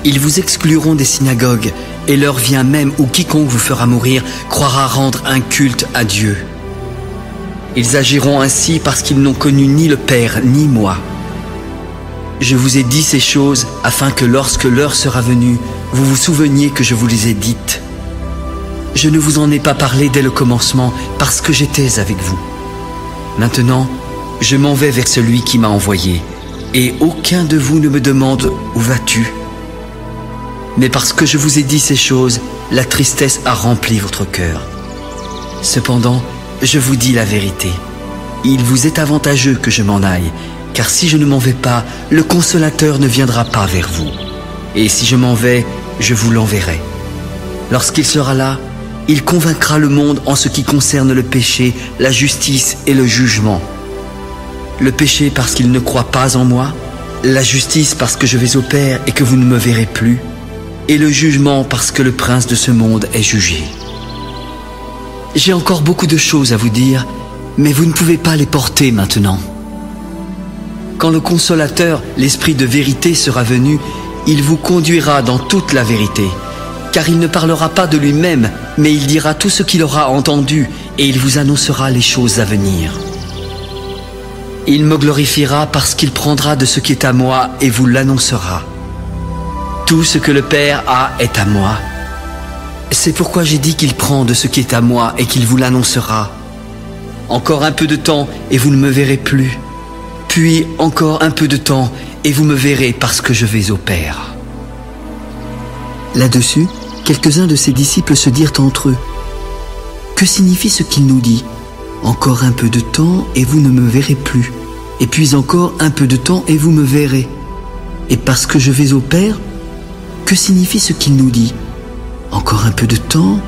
Ils vous excluront des synagogues, et l'heure vient même où quiconque vous fera mourir croira rendre un culte à Dieu. Ils agiront ainsi parce qu'ils n'ont connu ni le Père ni moi. Je vous ai dit ces choses afin que lorsque l'heure sera venue, vous vous souveniez que je vous les ai dites. Je ne vous en ai pas parlé dès le commencement parce que j'étais avec vous. Maintenant, je m'en vais vers celui qui m'a envoyé, et aucun de vous ne me demande « Où vas-tu » Mais parce que je vous ai dit ces choses, la tristesse a rempli votre cœur. Cependant, je vous dis la vérité. Il vous est avantageux que je m'en aille, car si je ne m'en vais pas, le Consolateur ne viendra pas vers vous. Et si je m'en vais, je vous l'enverrai. Lorsqu'il sera là, il convaincra le monde en ce qui concerne le péché, la justice et le jugement. Le péché parce qu'il ne croit pas en moi, la justice parce que je vais au Père et que vous ne me verrez plus, et le jugement parce que le prince de ce monde est jugé. J'ai encore beaucoup de choses à vous dire, mais vous ne pouvez pas les porter maintenant. Quand le Consolateur, l'Esprit de vérité, sera venu, il vous conduira dans toute la vérité, car il ne parlera pas de lui-même, mais il dira tout ce qu'il aura entendu, et il vous annoncera les choses à venir. Il me glorifiera parce qu'il prendra de ce qui est à moi et vous l'annoncera. Tout ce que le Père a est à moi. C'est pourquoi j'ai dit qu'il prend de ce qui est à moi et qu'il vous l'annoncera. Encore un peu de temps et vous ne me verrez plus. Puis encore un peu de temps et vous me verrez parce que je vais au Père. Là-dessus, quelques-uns de ses disciples se dirent entre eux. Que signifie ce qu'il nous dit ? Encore un peu de temps et vous ne me verrez plus. Et puis encore un peu de temps et vous me verrez. Et parce que je vais au Père, que signifie ce qu'il nous dit ? Encore un peu de temps,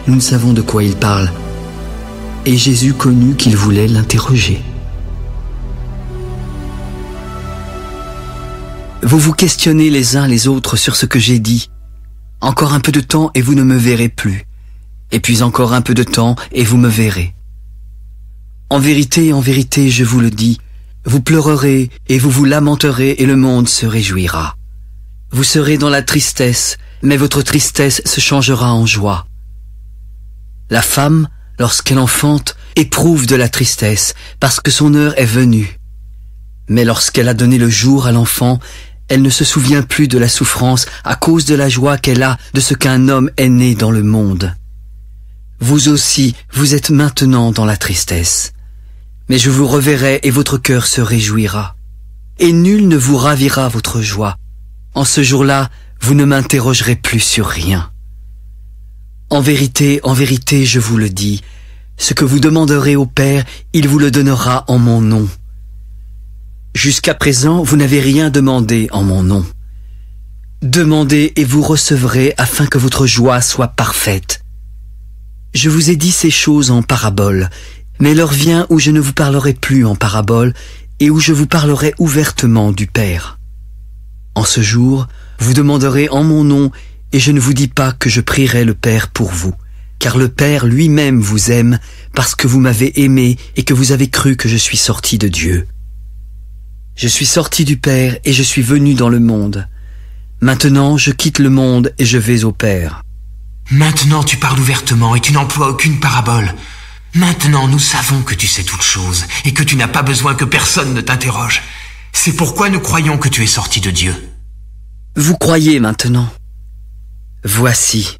nous ne savons de quoi il parle. Et Jésus connut qu'il voulait l'interroger. Vous vous questionnez les uns les autres sur ce que j'ai dit. Encore un peu de temps et vous ne me verrez plus. Et puis encore un peu de temps et vous me verrez. En vérité, je vous le dis, vous pleurerez et vous vous lamenterez et le monde se réjouira. Vous serez dans la tristesse, mais votre tristesse se changera en joie. La femme, lorsqu'elle enfante, éprouve de la tristesse, parce que son heure est venue. Mais lorsqu'elle a donné le jour à l'enfant, elle ne se souvient plus de la souffrance à cause de la joie qu'elle a de ce qu'un homme est né dans le monde. Vous aussi, vous êtes maintenant dans la tristesse. Mais je vous reverrai et votre cœur se réjouira. Et nul ne vous ravira votre joie. En ce jour-là, vous ne m'interrogerez plus sur rien. En vérité, je vous le dis, ce que vous demanderez au Père, il vous le donnera en mon nom. Jusqu'à présent, vous n'avez rien demandé en mon nom. Demandez et vous recevrez afin que votre joie soit parfaite. Je vous ai dit ces choses en parabole, mais l'heure vient où je ne vous parlerai plus en parabole et où je vous parlerai ouvertement du Père. En ce jour, vous demanderez en mon nom et je ne vous dis pas que je prierai le Père pour vous, car le Père lui-même vous aime parce que vous m'avez aimé et que vous avez cru que je suis sorti de Dieu. Je suis sorti du Père et je suis venu dans le monde. Maintenant, je quitte le monde et je vais au Père. Maintenant tu parles ouvertement et tu n'emploies aucune parabole. Maintenant nous savons que tu sais toutes choses et que tu n'as pas besoin que personne ne t'interroge. C'est pourquoi nous croyons que tu es sorti de Dieu. Vous croyez maintenant. Voici,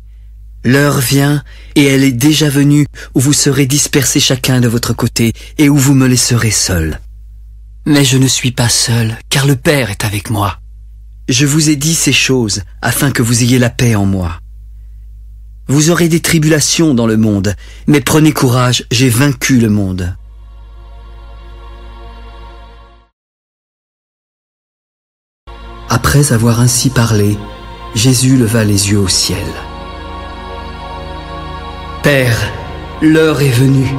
l'heure vient et elle est déjà venue où vous serez dispersés chacun de votre côté et où vous me laisserez seul. Mais je ne suis pas seul, car le Père est avec moi. Je vous ai dit ces choses afin que vous ayez la paix en moi. Vous aurez des tribulations dans le monde, mais prenez courage, j'ai vaincu le monde. » Après avoir ainsi parlé, Jésus leva les yeux au ciel. « Père, l'heure est venue.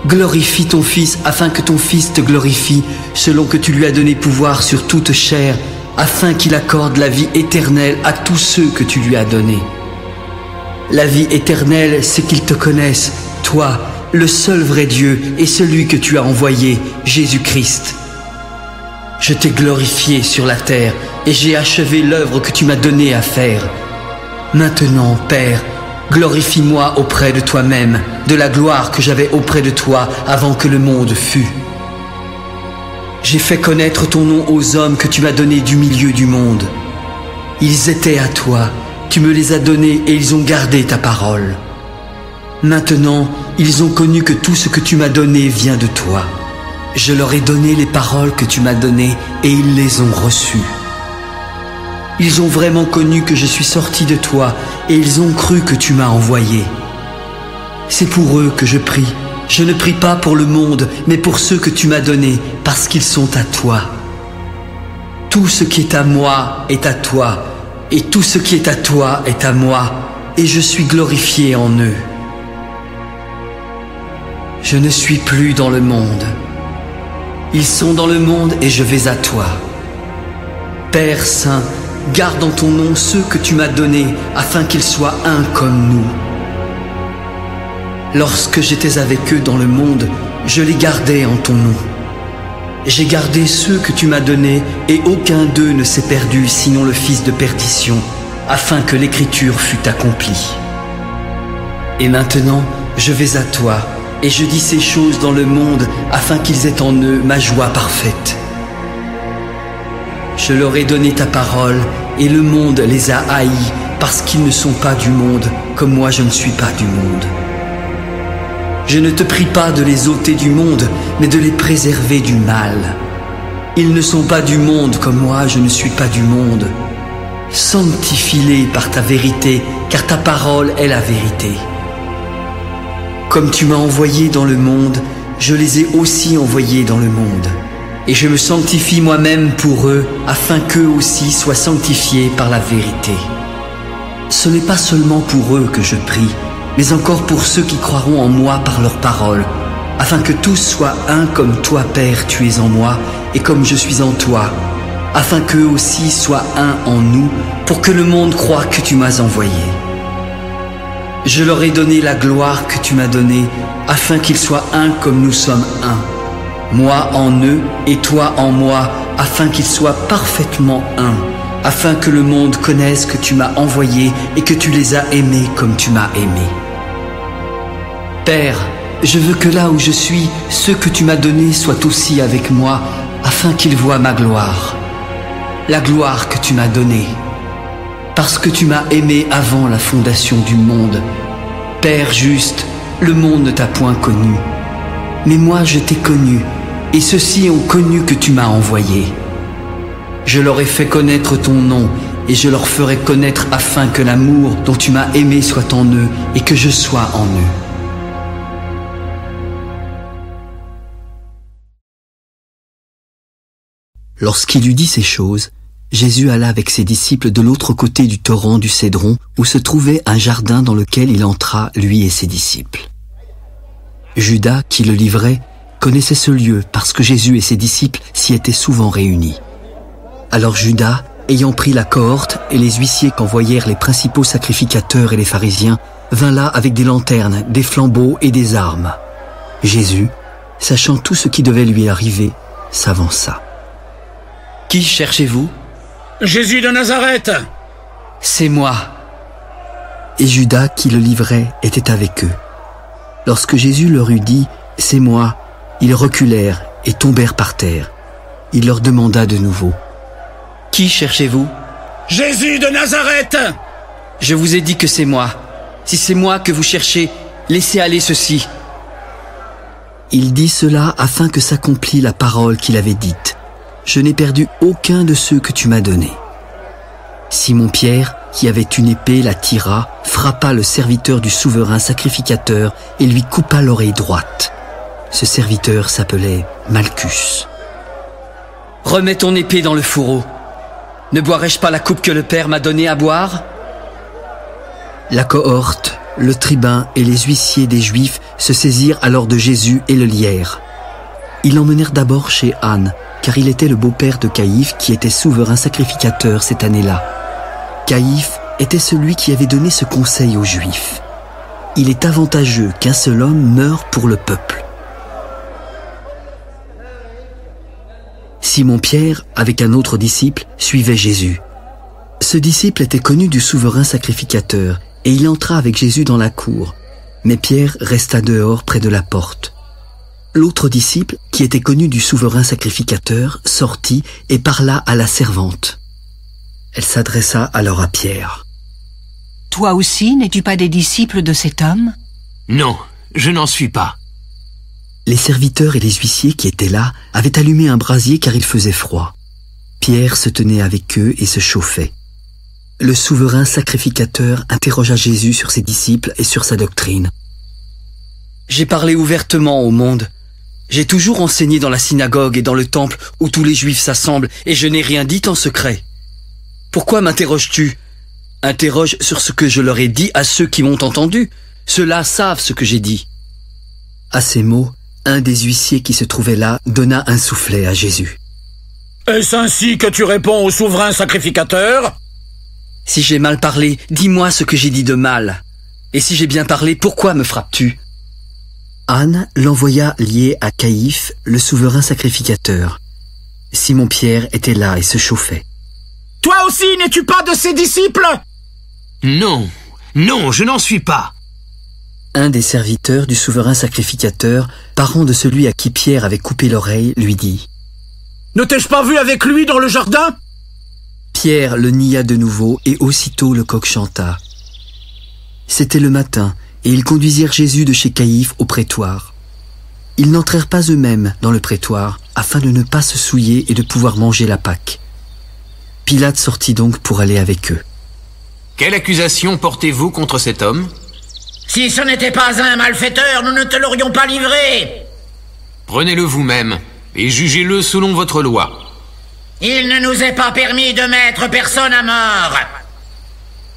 Glorifie ton Fils afin que ton Fils te glorifie, selon que tu lui as donné pouvoir sur toute chair, afin qu'il accorde la vie éternelle à tous ceux que tu lui as donnés. La vie éternelle, c'est qu'ils te connaissent, toi, le seul vrai Dieu, et celui que tu as envoyé, Jésus-Christ. Je t'ai glorifié sur la terre, et j'ai achevé l'œuvre que tu m'as donnée à faire. Maintenant, Père, glorifie-moi auprès de toi-même, de la gloire que j'avais auprès de toi avant que le monde fût. J'ai fait connaître ton nom aux hommes que tu m'as donnés du milieu du monde. Ils étaient à toi, tu me les as donnés et ils ont gardé ta parole. Maintenant, ils ont connu que tout ce que tu m'as donné vient de toi. Je leur ai donné les paroles que tu m'as données et ils les ont reçues. Ils ont vraiment connu que je suis sorti de toi et ils ont cru que tu m'as envoyé. C'est pour eux que je prie. Je ne prie pas pour le monde, mais pour ceux que tu m'as donnés, parce qu'ils sont à toi. Tout ce qui est à moi est à toi, et tout ce qui est à toi est à moi, et je suis glorifié en eux. Je ne suis plus dans le monde. Ils sont dans le monde et je vais à toi. Père Saint, garde en ton nom ceux que tu m'as donnés, afin qu'ils soient un comme nous. Lorsque j'étais avec eux dans le monde, je les gardais en ton nom. J'ai gardé ceux que tu m'as donnés, et aucun d'eux ne s'est perdu, sinon le fils de perdition, afin que l'écriture fût accomplie. Et maintenant, je vais à toi, et je dis ces choses dans le monde, afin qu'ils aient en eux ma joie parfaite. Je leur ai donné ta parole, et le monde les a haïs, parce qu'ils ne sont pas du monde, comme moi je ne suis pas du monde. Je ne te prie pas de les ôter du monde, mais de les préserver du mal. Ils ne sont pas du monde, comme moi je ne suis pas du monde. Sanctifie-les par ta vérité, car ta parole est la vérité. Comme tu m'as envoyé dans le monde, je les ai aussi envoyés dans le monde. Et je me sanctifie moi-même pour eux, afin qu'eux aussi soient sanctifiés par la vérité. Ce n'est pas seulement pour eux que je prie, mais encore pour ceux qui croiront en moi par leur parole, afin que tous soient un comme toi, Père, tu es en moi, et comme je suis en toi, afin qu'eux aussi soient un en nous, pour que le monde croie que tu m'as envoyé. Je leur ai donné la gloire que tu m'as donnée, afin qu'ils soient un comme nous sommes un. Moi en eux et toi en moi, afin qu'ils soient parfaitement un, afin que le monde connaisse que tu m'as envoyé et que tu les as aimés comme tu m'as aimé. Père, je veux que là où je suis, ceux que tu m'as donnés soient aussi avec moi, afin qu'ils voient ma gloire, la gloire que tu m'as donnée. Parce que tu m'as aimé avant la fondation du monde. Père juste, le monde ne t'a point connu, mais moi je t'ai connu, et ceux-ci ont connu que tu m'as envoyé. Je leur ai fait connaître ton nom, et je leur ferai connaître afin que l'amour dont tu m'as aimé soit en eux, et que je sois en eux. Lorsqu'il eut dit ces choses, Jésus alla avec ses disciples de l'autre côté du torrent du Cédron, où se trouvait un jardin dans lequel il entra, lui et ses disciples. Judas, qui le livrait, connaissait ce lieu parce que Jésus et ses disciples s'y étaient souvent réunis. Alors Judas, ayant pris la cohorte et les huissiers qu'envoyèrent les principaux sacrificateurs et les pharisiens, vint là avec des lanternes, des flambeaux et des armes. Jésus, sachant tout ce qui devait lui arriver, s'avança. « Qui cherchez-vous » ? « Jésus de Nazareth !»« C'est moi !» Et Judas, qui le livrait, était avec eux. Lorsque Jésus leur eut dit « C'est moi », ils reculèrent et tombèrent par terre. Il leur demanda de nouveau « Qui cherchez-vous » ?« Jésus de Nazareth !»« Je vous ai dit que c'est moi. Si c'est moi que vous cherchez, laissez aller ceci. » Il dit cela afin que s'accomplît la parole qu'il avait dite. « Je n'ai perdu aucun de ceux que tu m'as donnés. » Simon-Pierre, qui avait une épée, la tira, frappa le serviteur du souverain sacrificateur et lui coupa l'oreille droite. Ce serviteur s'appelait Malchus. « Remets ton épée dans le fourreau. Ne boirai-je pas la coupe que le Père m'a donnée à boire ?» La cohorte, le tribun et les huissiers des Juifs se saisirent alors de Jésus et le lièrent. Ils l'emmenèrent d'abord chez Anne, car il était le beau-père de Caïphe qui était souverain sacrificateur cette année-là. Caïphe était celui qui avait donné ce conseil aux Juifs. Il est avantageux qu'un seul homme meure pour le peuple. Simon-Pierre, avec un autre disciple, suivait Jésus. Ce disciple était connu du souverain sacrificateur et il entra avec Jésus dans la cour. Mais Pierre resta dehors près de la porte. L'autre disciple, qui était connu du souverain sacrificateur, sortit et parla à la servante. Elle s'adressa alors à Pierre. « Toi aussi, n'es-tu pas des disciples de cet homme ?» ?»« Non, je n'en suis pas. » Les serviteurs et les huissiers qui étaient là avaient allumé un brasier car il faisait froid. Pierre se tenait avec eux et se chauffait. Le souverain sacrificateur interrogea Jésus sur ses disciples et sur sa doctrine. « J'ai parlé ouvertement au monde. J'ai toujours enseigné dans la synagogue et dans le temple où tous les Juifs s'assemblent et je n'ai rien dit en secret. Pourquoi m'interroges-tu ? Interroge sur ce que je leur ai dit à ceux qui m'ont entendu. Ceux-là savent ce que j'ai dit. » À ces mots, un des huissiers qui se trouvait là donna un soufflet à Jésus. « Est-ce ainsi que tu réponds au souverain sacrificateur ?»« Si j'ai mal parlé, dis-moi ce que j'ai dit de mal. Et si j'ai bien parlé, pourquoi me frappes-tu » Anne l'envoya lié à Caïphe, le souverain sacrificateur. Simon-Pierre était là et se chauffait. « Toi aussi, n'es-tu pas de ses disciples ?»« Non, non, je n'en suis pas. » Un des serviteurs du souverain sacrificateur, parent de celui à qui Pierre avait coupé l'oreille, lui dit « Ne t'ai-je pas vu avec lui dans le jardin ?» Pierre le nia de nouveau et aussitôt le coq chanta. C'était le matin et ils conduisirent Jésus de chez Caïphe au prétoire. Ils n'entrèrent pas eux-mêmes dans le prétoire afin de ne pas se souiller et de pouvoir manger la Pâque. Pilate sortit donc pour aller avec eux. « Quelle accusation portez-vous contre cet homme ?»« Si ce n'était pas un malfaiteur, nous ne te l'aurions pas livré. »« Prenez-le vous-même et jugez-le selon votre loi. » « Il ne nous est pas permis de mettre personne à mort. »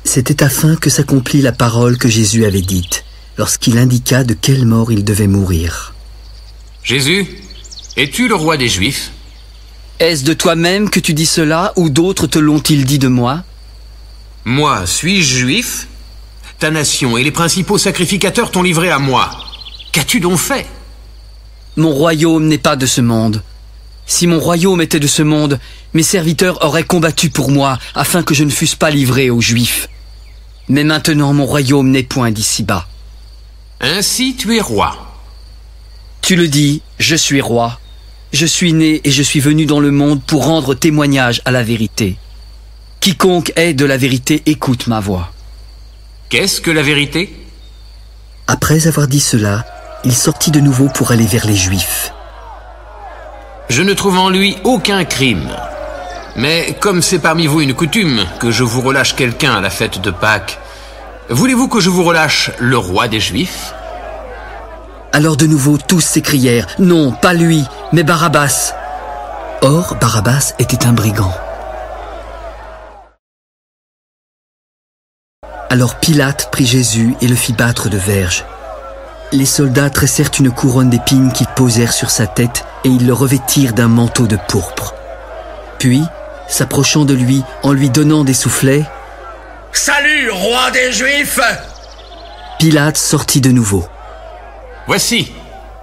C'était afin que s'accomplît la parole que Jésus avait dite, lorsqu'il indiqua de quelle mort il devait mourir. « Jésus, es-tu le roi des Juifs ?» Est-ce de toi-même que tu dis cela, ou d'autres te l'ont-ils dit de moi ? Moi, suis-je juif ? Ta nation et les principaux sacrificateurs t'ont livré à moi. Qu'as-tu donc fait ? Mon royaume n'est pas de ce monde. Si mon royaume était de ce monde, mes serviteurs auraient combattu pour moi, afin que je ne fusse pas livré aux Juifs. Mais maintenant mon royaume n'est point d'ici-bas. Ainsi tu es roi. Tu le dis, je suis roi. Je suis né et je suis venu dans le monde pour rendre témoignage à la vérité. Quiconque est de la vérité écoute ma voix. Qu'est-ce que la vérité ? Après avoir dit cela, il sortit de nouveau pour aller vers les Juifs. Je ne trouve en lui aucun crime. Mais comme c'est parmi vous une coutume que je vous relâche quelqu'un à la fête de Pâques, voulez-vous que je vous relâche le roi des Juifs ? Alors de nouveau tous s'écrièrent, non, pas lui, mais Barabbas. Or, Barabbas était un brigand. Alors Pilate prit Jésus et le fit battre de verges. Les soldats tressèrent une couronne d'épines qu'ils posèrent sur sa tête et ils le revêtirent d'un manteau de pourpre. Puis, s'approchant de lui, en lui donnant des soufflets, « Salut, roi des Juifs !» Pilate sortit de nouveau. « Voici,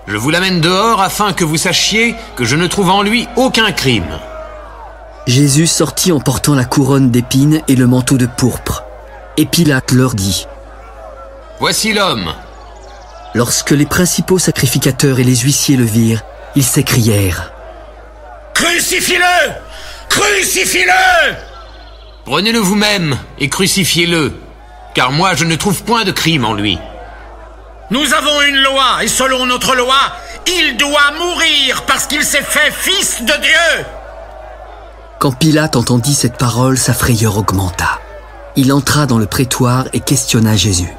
je vous l'amène dehors afin que vous sachiez que je ne trouve en lui aucun crime. » Jésus sortit en portant la couronne d'épines et le manteau de pourpre. Et Pilate leur dit, « Voici l'homme !» Lorsque les principaux sacrificateurs et les huissiers le virent, ils s'écrièrent, « Crucifie-le ! Crucifie-le !» « Prenez-le vous-même et crucifiez-le, car moi je ne trouve point de crime en lui. » « Nous avons une loi, et selon notre loi, il doit mourir parce qu'il s'est fait fils de Dieu. » Quand Pilate entendit cette parole, sa frayeur augmenta. Il entra dans le prétoire et questionna Jésus.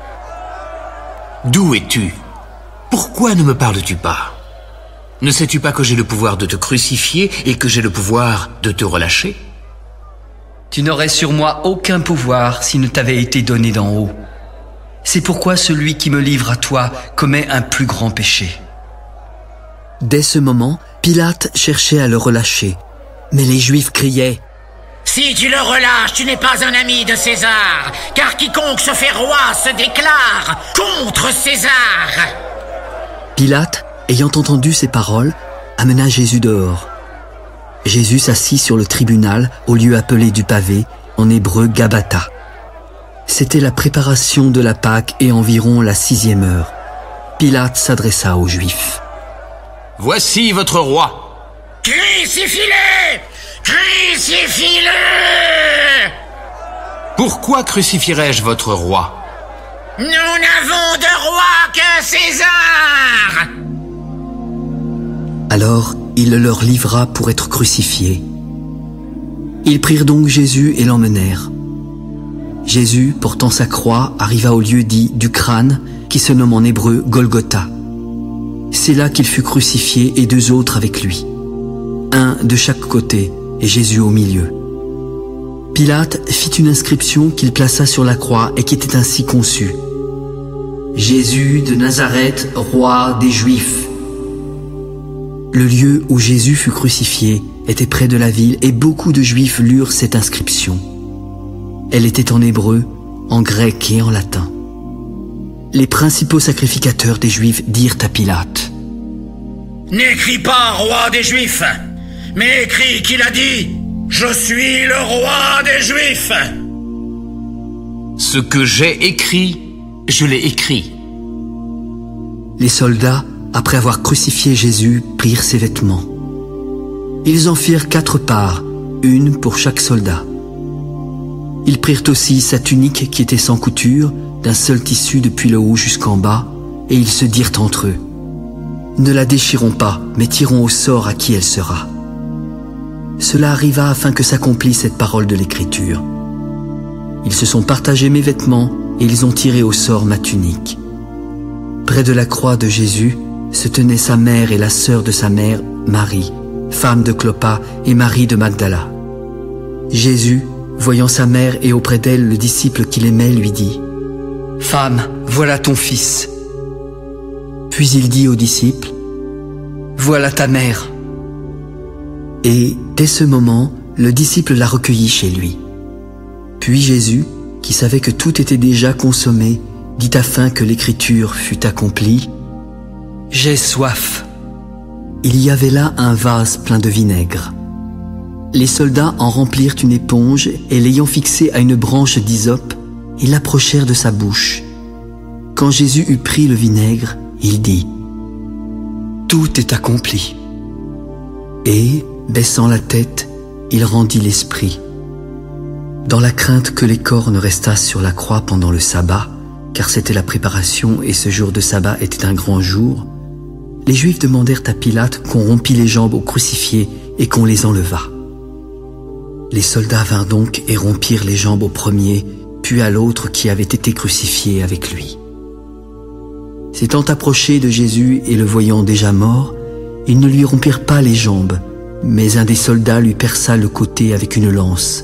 « D'où es-tu? Pourquoi ne me parles-tu pas? Ne sais-tu pas que j'ai le pouvoir de te crucifier et que j'ai le pouvoir de te relâcher? » Tu n'aurais sur moi aucun pouvoir s'il ne t'avait été donné d'en haut. C'est pourquoi celui qui me livre à toi commet un plus grand péché. Dès ce moment, Pilate cherchait à le relâcher, mais les Juifs criaient « Si tu le relâches, tu n'es pas un ami de César, car quiconque se fait roi se déclare contre César. » Pilate, ayant entendu ces paroles, amena Jésus dehors. Jésus s'assit sur le tribunal au lieu appelé du pavé, en hébreu Gabbatha. C'était la préparation de la Pâque et environ la 6e heure. Pilate s'adressa aux Juifs. « Voici votre roi. » « Crucifie-le! Crucifie-le » « Pourquoi crucifierais-je votre roi? » « Nous n'avons de roi que César !» Alors il le leur livra pour être crucifié. Ils prirent donc Jésus et l'emmenèrent. Jésus, portant sa croix, arriva au lieu dit du crâne, qui se nomme en hébreu Golgotha. C'est là qu'il fut crucifié et 2 autres avec lui, un de chaque côté et Jésus au milieu. Pilate fit une inscription qu'il plaça sur la croix et qui était ainsi conçue. Jésus de Nazareth, roi des Juifs. Le lieu où Jésus fut crucifié était près de la ville et beaucoup de Juifs lurent cette inscription. Elle était en hébreu, en grec et en latin. Les principaux sacrificateurs des Juifs dirent à Pilate: « N'écris pas roi des Juifs, mais écris qu'il a dit « Je suis le roi des Juifs !» Ce que j'ai écrit, je l'ai écrit. Les soldats, après avoir crucifié Jésus, prirent ses vêtements. Ils en firent 4 parts, une pour chaque soldat. Ils prirent aussi sa tunique qui était sans couture, d'un seul tissu depuis le haut jusqu'en bas, et ils se dirent entre eux: « Ne la déchirons pas, mais tirons au sort à qui elle sera. » Cela arriva afin que s'accomplisse cette parole de l'Écriture. Ils se sont partagés mes vêtements, et ils ont tiré au sort ma tunique. Près de la croix de Jésus se tenaient sa mère et la sœur de sa mère, Marie, femme de Clopas, et Marie de Magdala. Jésus, voyant sa mère et auprès d'elle le disciple qu'il aimait, lui dit: « Femme, voilà ton fils. » Puis il dit au disciple: « Voilà ta mère. » Et dès ce moment, le disciple la recueillit chez lui. Puis Jésus, qui savait que tout était déjà consommé, dit afin que l'Écriture fût accomplie: « J'ai soif. » Il y avait là un vase plein de vinaigre. Les soldats en remplirent une éponge et l'ayant fixée à une branche d'hysope, ils l'approchèrent de sa bouche. Quand Jésus eut pris le vinaigre, il dit: « Tout est accompli. » Et, baissant la tête, il rendit l'esprit. Dans la crainte que les corps ne restassent sur la croix pendant le sabbat, car c'était la préparation et ce jour de sabbat était un grand jour, les Juifs demandèrent à Pilate qu'on rompît les jambes aux crucifiés et qu'on les enlevât. Les soldats vinrent donc et rompirent les jambes au premier, puis à l'autre qui avait été crucifié avec lui. S'étant approchés de Jésus et le voyant déjà mort, ils ne lui rompirent pas les jambes, mais un des soldats lui perça le côté avec une lance,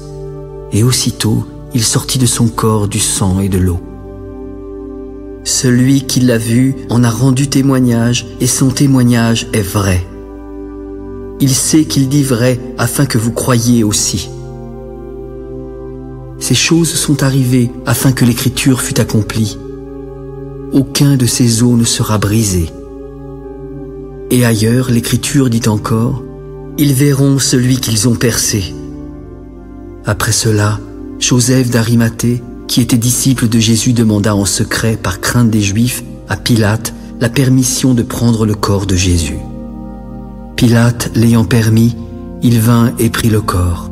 et aussitôt il sortit de son corps du sang et de l'eau. Celui qui l'a vu en a rendu témoignage, et son témoignage est vrai. Il sait qu'il dit vrai afin que vous croyiez aussi. Ces choses sont arrivées afin que l'Écriture fût accomplie. Aucun de ces os ne sera brisé. Et ailleurs, l'Écriture dit encore: ils verront celui qu'ils ont percé. Après cela, Joseph d'Arimathée, qui était disciple de Jésus, demanda en secret, par crainte des Juifs, à Pilate la permission de prendre le corps de Jésus. Pilate l'ayant permis, il vint et prit le corps.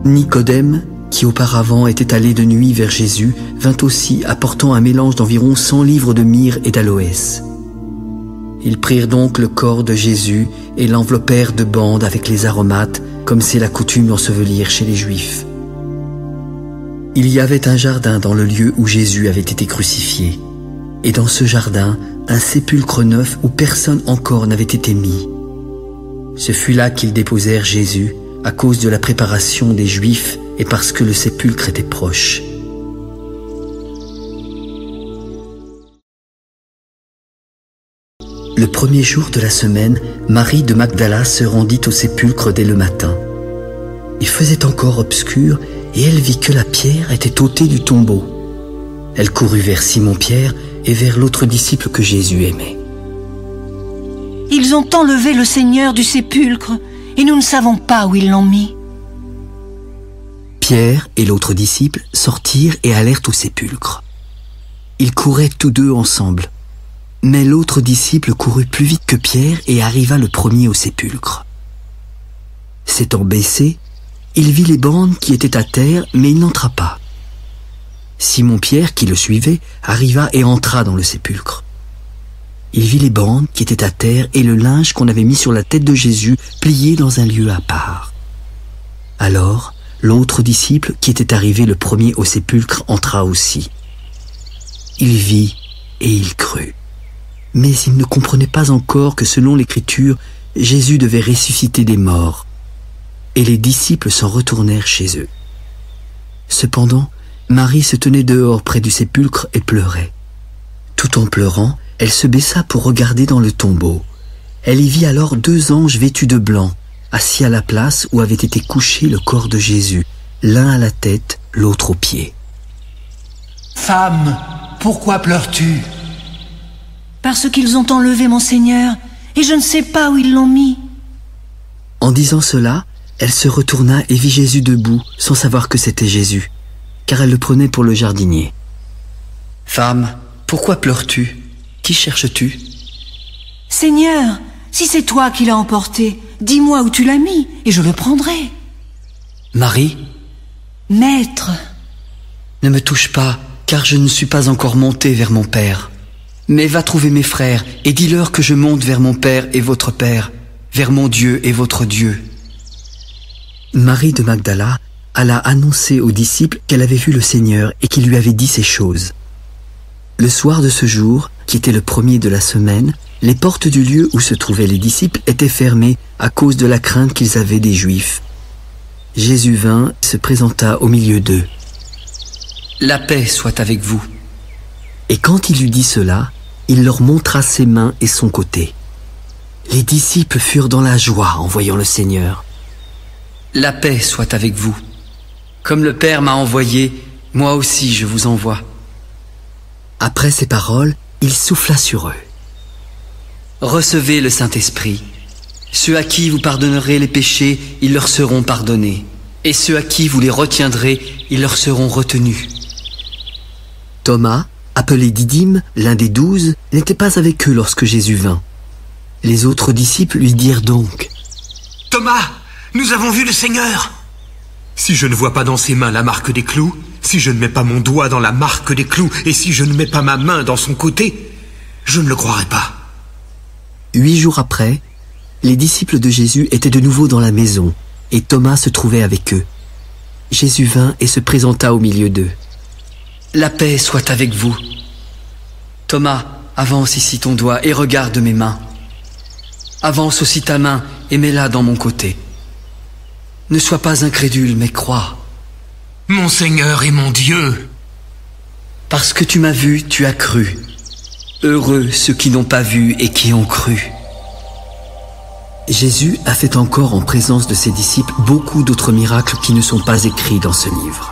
Nicodème, qui auparavant était allé de nuit vers Jésus, vint aussi apportant un mélange d'environ 100 livres de myrrhe et d'aloès. Ils prirent donc le corps de Jésus et l'enveloppèrent de bandes avec les aromates, comme c'est la coutume d'ensevelir chez les Juifs. Il y avait un jardin dans le lieu où Jésus avait été crucifié, et dans ce jardin, un sépulcre neuf où personne encore n'avait été mis. Ce fut là qu'ils déposèrent Jésus, à cause de la préparation des Juifs et parce que le sépulcre était proche. Le premier jour de la semaine, Marie de Magdala se rendit au sépulcre dès le matin. Il faisait encore obscur et elle vit que la pierre était ôtée du tombeau. Elle courut vers Simon-Pierre et vers l'autre disciple que Jésus aimait. « Ils ont enlevé le Seigneur du sépulcre et nous ne savons pas où ils l'ont mis. » Pierre et l'autre disciple sortirent et allèrent au sépulcre. Ils couraient tous deux ensemble. Mais l'autre disciple courut plus vite que Pierre et arriva le premier au sépulcre. S'étant baissé, il vit les bandes qui étaient à terre, mais il n'entra pas. Simon-Pierre, qui le suivait, arriva et entra dans le sépulcre. Il vit les bandes qui étaient à terre et le linge qu'on avait mis sur la tête de Jésus plié dans un lieu à part. Alors, l'autre disciple, qui était arrivé le premier au sépulcre, entra aussi. Il vit et il crut. Mais il ne comprenait pas encore que selon l'Écriture, Jésus devait ressusciter des morts. Et les disciples s'en retournèrent chez eux. Cependant, Marie se tenait dehors près du sépulcre et pleurait. Tout en pleurant, elle se baissa pour regarder dans le tombeau. Elle y vit alors 2 anges vêtus de blanc, assis à la place où avait été couché le corps de Jésus, l'un à la tête, l'autre aux pieds. « Femme, pourquoi pleures-tu » ? « Parce qu'ils ont enlevé mon Seigneur et je ne sais pas où ils l'ont mis. » En disant cela, elle se retourna et vit Jésus debout, sans savoir que c'était Jésus, car elle le prenait pour le jardinier. « Femme, pourquoi pleures-tu ? Qui cherches-tu ?»« Seigneur, si c'est toi qui l'as emporté, dis-moi où tu l'as mis et je le prendrai. »« Marie ?»« Maître !»« Ne me touche pas, car je ne suis pas encore monté vers mon Père. Mais va trouver mes frères et dis-leur que je monte vers mon Père et votre Père, vers mon Dieu et votre Dieu. » Marie de Magdala alla annoncer aux disciples qu'elle avait vu le Seigneur et qu'il lui avait dit ces choses. Le soir de ce jour, qui était le premier de la semaine, les portes du lieu où se trouvaient les disciples étaient fermées à cause de la crainte qu'ils avaient des Juifs. Jésus vint et se présenta au milieu d'eux. « La paix soit avec vous. » Et quand il eut dit cela, il leur montra ses mains et son côté. Les disciples furent dans la joie en voyant le Seigneur. « La paix soit avec vous. Comme le Père m'a envoyé, moi aussi je vous envoie. » Après ces paroles, il souffla sur eux. « Recevez le Saint-Esprit. Ceux à qui vous pardonnerez les péchés, ils leur seront pardonnés. Et ceux à qui vous les retiendrez, ils leur seront retenus. » Thomas, appelé Didyme, l'un des 12, n'était pas avec eux lorsque Jésus vint. Les autres disciples lui dirent donc : « Thomas, nous avons vu le Seigneur !» « Si je ne vois pas dans ses mains la marque des clous, si je ne mets pas mon doigt dans la marque des clous, et si je ne mets pas ma main dans son côté, je ne le croirai pas. » 8 jours après, les disciples de Jésus étaient de nouveau dans la maison, et Thomas se trouvait avec eux. Jésus vint et se présenta au milieu d'eux. « La paix soit avec vous. Thomas, avance ici ton doigt et regarde mes mains. Avance aussi ta main et mets-la dans mon côté. Ne sois pas incrédule, mais crois. »« Mon Seigneur et mon Dieu !» Parce que tu m'as vu, tu as cru. Heureux ceux qui n'ont pas vu et qui ont cru. » Jésus a fait encore en présence de ses disciples beaucoup d'autres miracles qui ne sont pas écrits dans ce livre.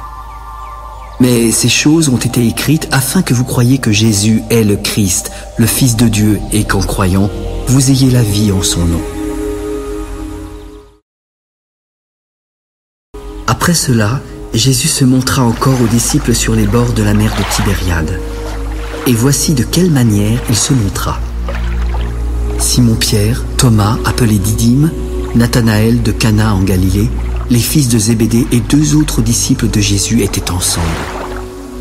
Mais ces choses ont été écrites afin que vous croyiez que Jésus est le Christ, le Fils de Dieu, et qu'en croyant, vous ayez la vie en son nom. Après cela, Jésus se montra encore aux disciples sur les bords de la mer de Tibériade. Et voici de quelle manière il se montra. Simon-Pierre, Thomas, appelé Didyme, Nathanaël de Cana en Galilée, les fils de Zébédée et 2 autres disciples de Jésus étaient ensemble.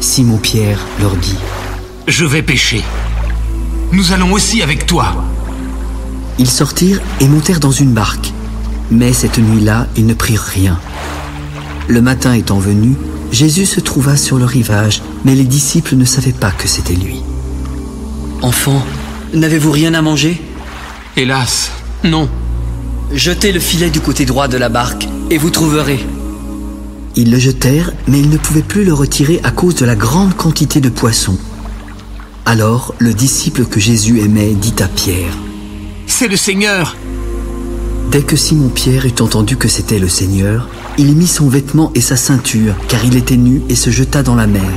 Simon-Pierre leur dit : « Je vais pêcher. Nous allons aussi avec toi. » Ils sortirent et montèrent dans une barque. Mais cette nuit-là, ils ne prirent rien. Le matin étant venu, Jésus se trouva sur le rivage, mais les disciples ne savaient pas que c'était lui. « Enfants, n'avez-vous rien à manger ?» « Hélas, non. » Jetez le filet du côté droit de la barque, et vous trouverez. Ils le jetèrent, mais ils ne pouvaient plus le retirer à cause de la grande quantité de poissons. Alors, le disciple que Jésus aimait dit à Pierre, « C'est le Seigneur !» Dès que Simon-Pierre eut entendu que c'était le Seigneur, il mit son vêtement et sa ceinture, car il était nu, et se jeta dans la mer.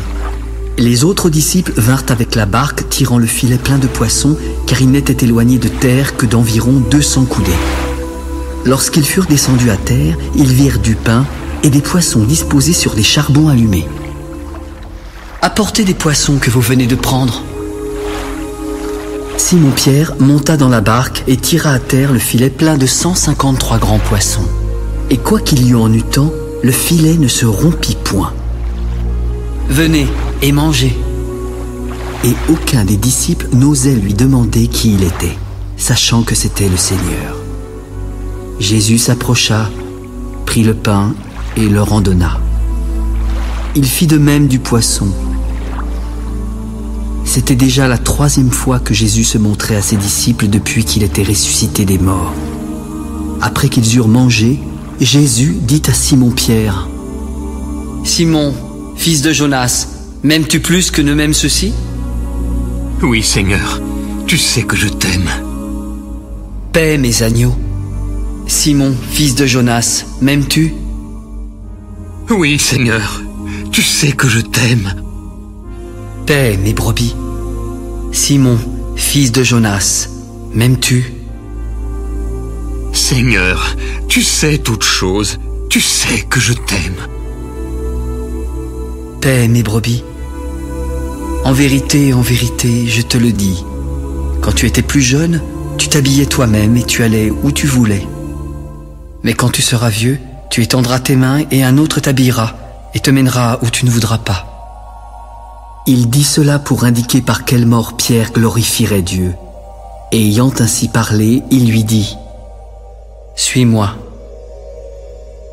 Les autres disciples vinrent avec la barque, tirant le filet plein de poissons, car ils n'étaient éloignés de terre que d'environ 200 coudées. Lorsqu'ils furent descendus à terre, ils virent du pain et des poissons disposés sur des charbons allumés. « Apportez des poissons que vous venez de prendre. » Simon-Pierre monta dans la barque et tira à terre le filet plein de 153 grands poissons. Et quoi qu'il y en eût tant, le filet ne se rompit point. « Venez et mangez. » Et aucun des disciples n'osait lui demander qui il était, sachant que c'était le Seigneur. Jésus s'approcha, prit le pain et leur en donna. Il fit de même du poisson. C'était déjà la 3e fois que Jésus se montrait à ses disciples depuis qu'il était ressuscité des morts. Après qu'ils eurent mangé, Jésus dit à Simon-Pierre, « Simon, fils de Jonas, m'aimes-tu plus que ne m'aiment ceux-ci ?»« Oui, Seigneur, tu sais que je t'aime. » « Paix, mes agneaux. Simon, fils de Jonas, m'aimes-tu ?»« Oui, Seigneur, tu sais que je t'aime. » « Paix, mes brebis. Simon, fils de Jonas, m'aimes-tu ?»« Seigneur, tu sais toutes choses, tu sais que je t'aime. » « Paix, mes brebis. En vérité, je te le dis. Quand tu étais plus jeune, tu t'habillais toi-même et tu allais où tu voulais. Mais quand tu seras vieux, tu étendras tes mains et un autre t'habillera et te mènera où tu ne voudras pas. » Il dit cela pour indiquer par quelle mort Pierre glorifierait Dieu. Et ayant ainsi parlé, il lui dit, « Suis-moi. »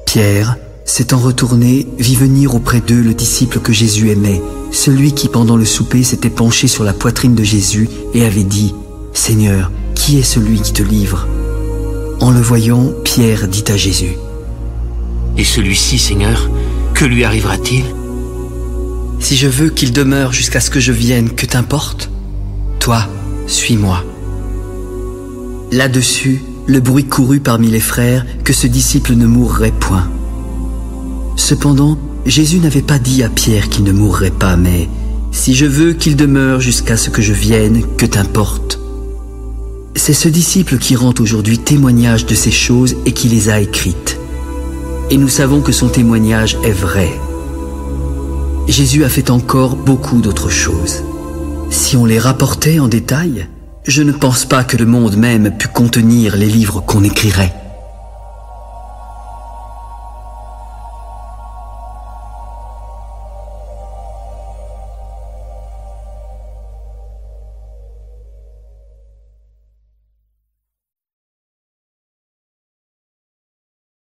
Pierre, s'étant retourné, vit venir auprès d'eux le disciple que Jésus aimait, celui qui pendant le souper s'était penché sur la poitrine de Jésus et avait dit, « Seigneur, qui est celui qui te livre ?» En le voyant, Pierre dit à Jésus, « Et celui-ci, Seigneur, que lui arrivera-t-il » ? Si je veux qu'il demeure jusqu'à ce que je vienne, que t'importe? Toi, suis-moi. » Là-dessus, le bruit courut parmi les frères que ce disciple ne mourrait point. Cependant, Jésus n'avait pas dit à Pierre qu'il ne mourrait pas, mais « Si je veux qu'il demeure jusqu'à ce que je vienne, que t'importe ?» C'est ce disciple qui rend aujourd'hui témoignage de ces choses et qui les a écrites. Et nous savons que son témoignage est vrai. Jésus a fait encore beaucoup d'autres choses. Si on les rapportait en détail, je ne pense pas que le monde même pût contenir les livres qu'on écrirait.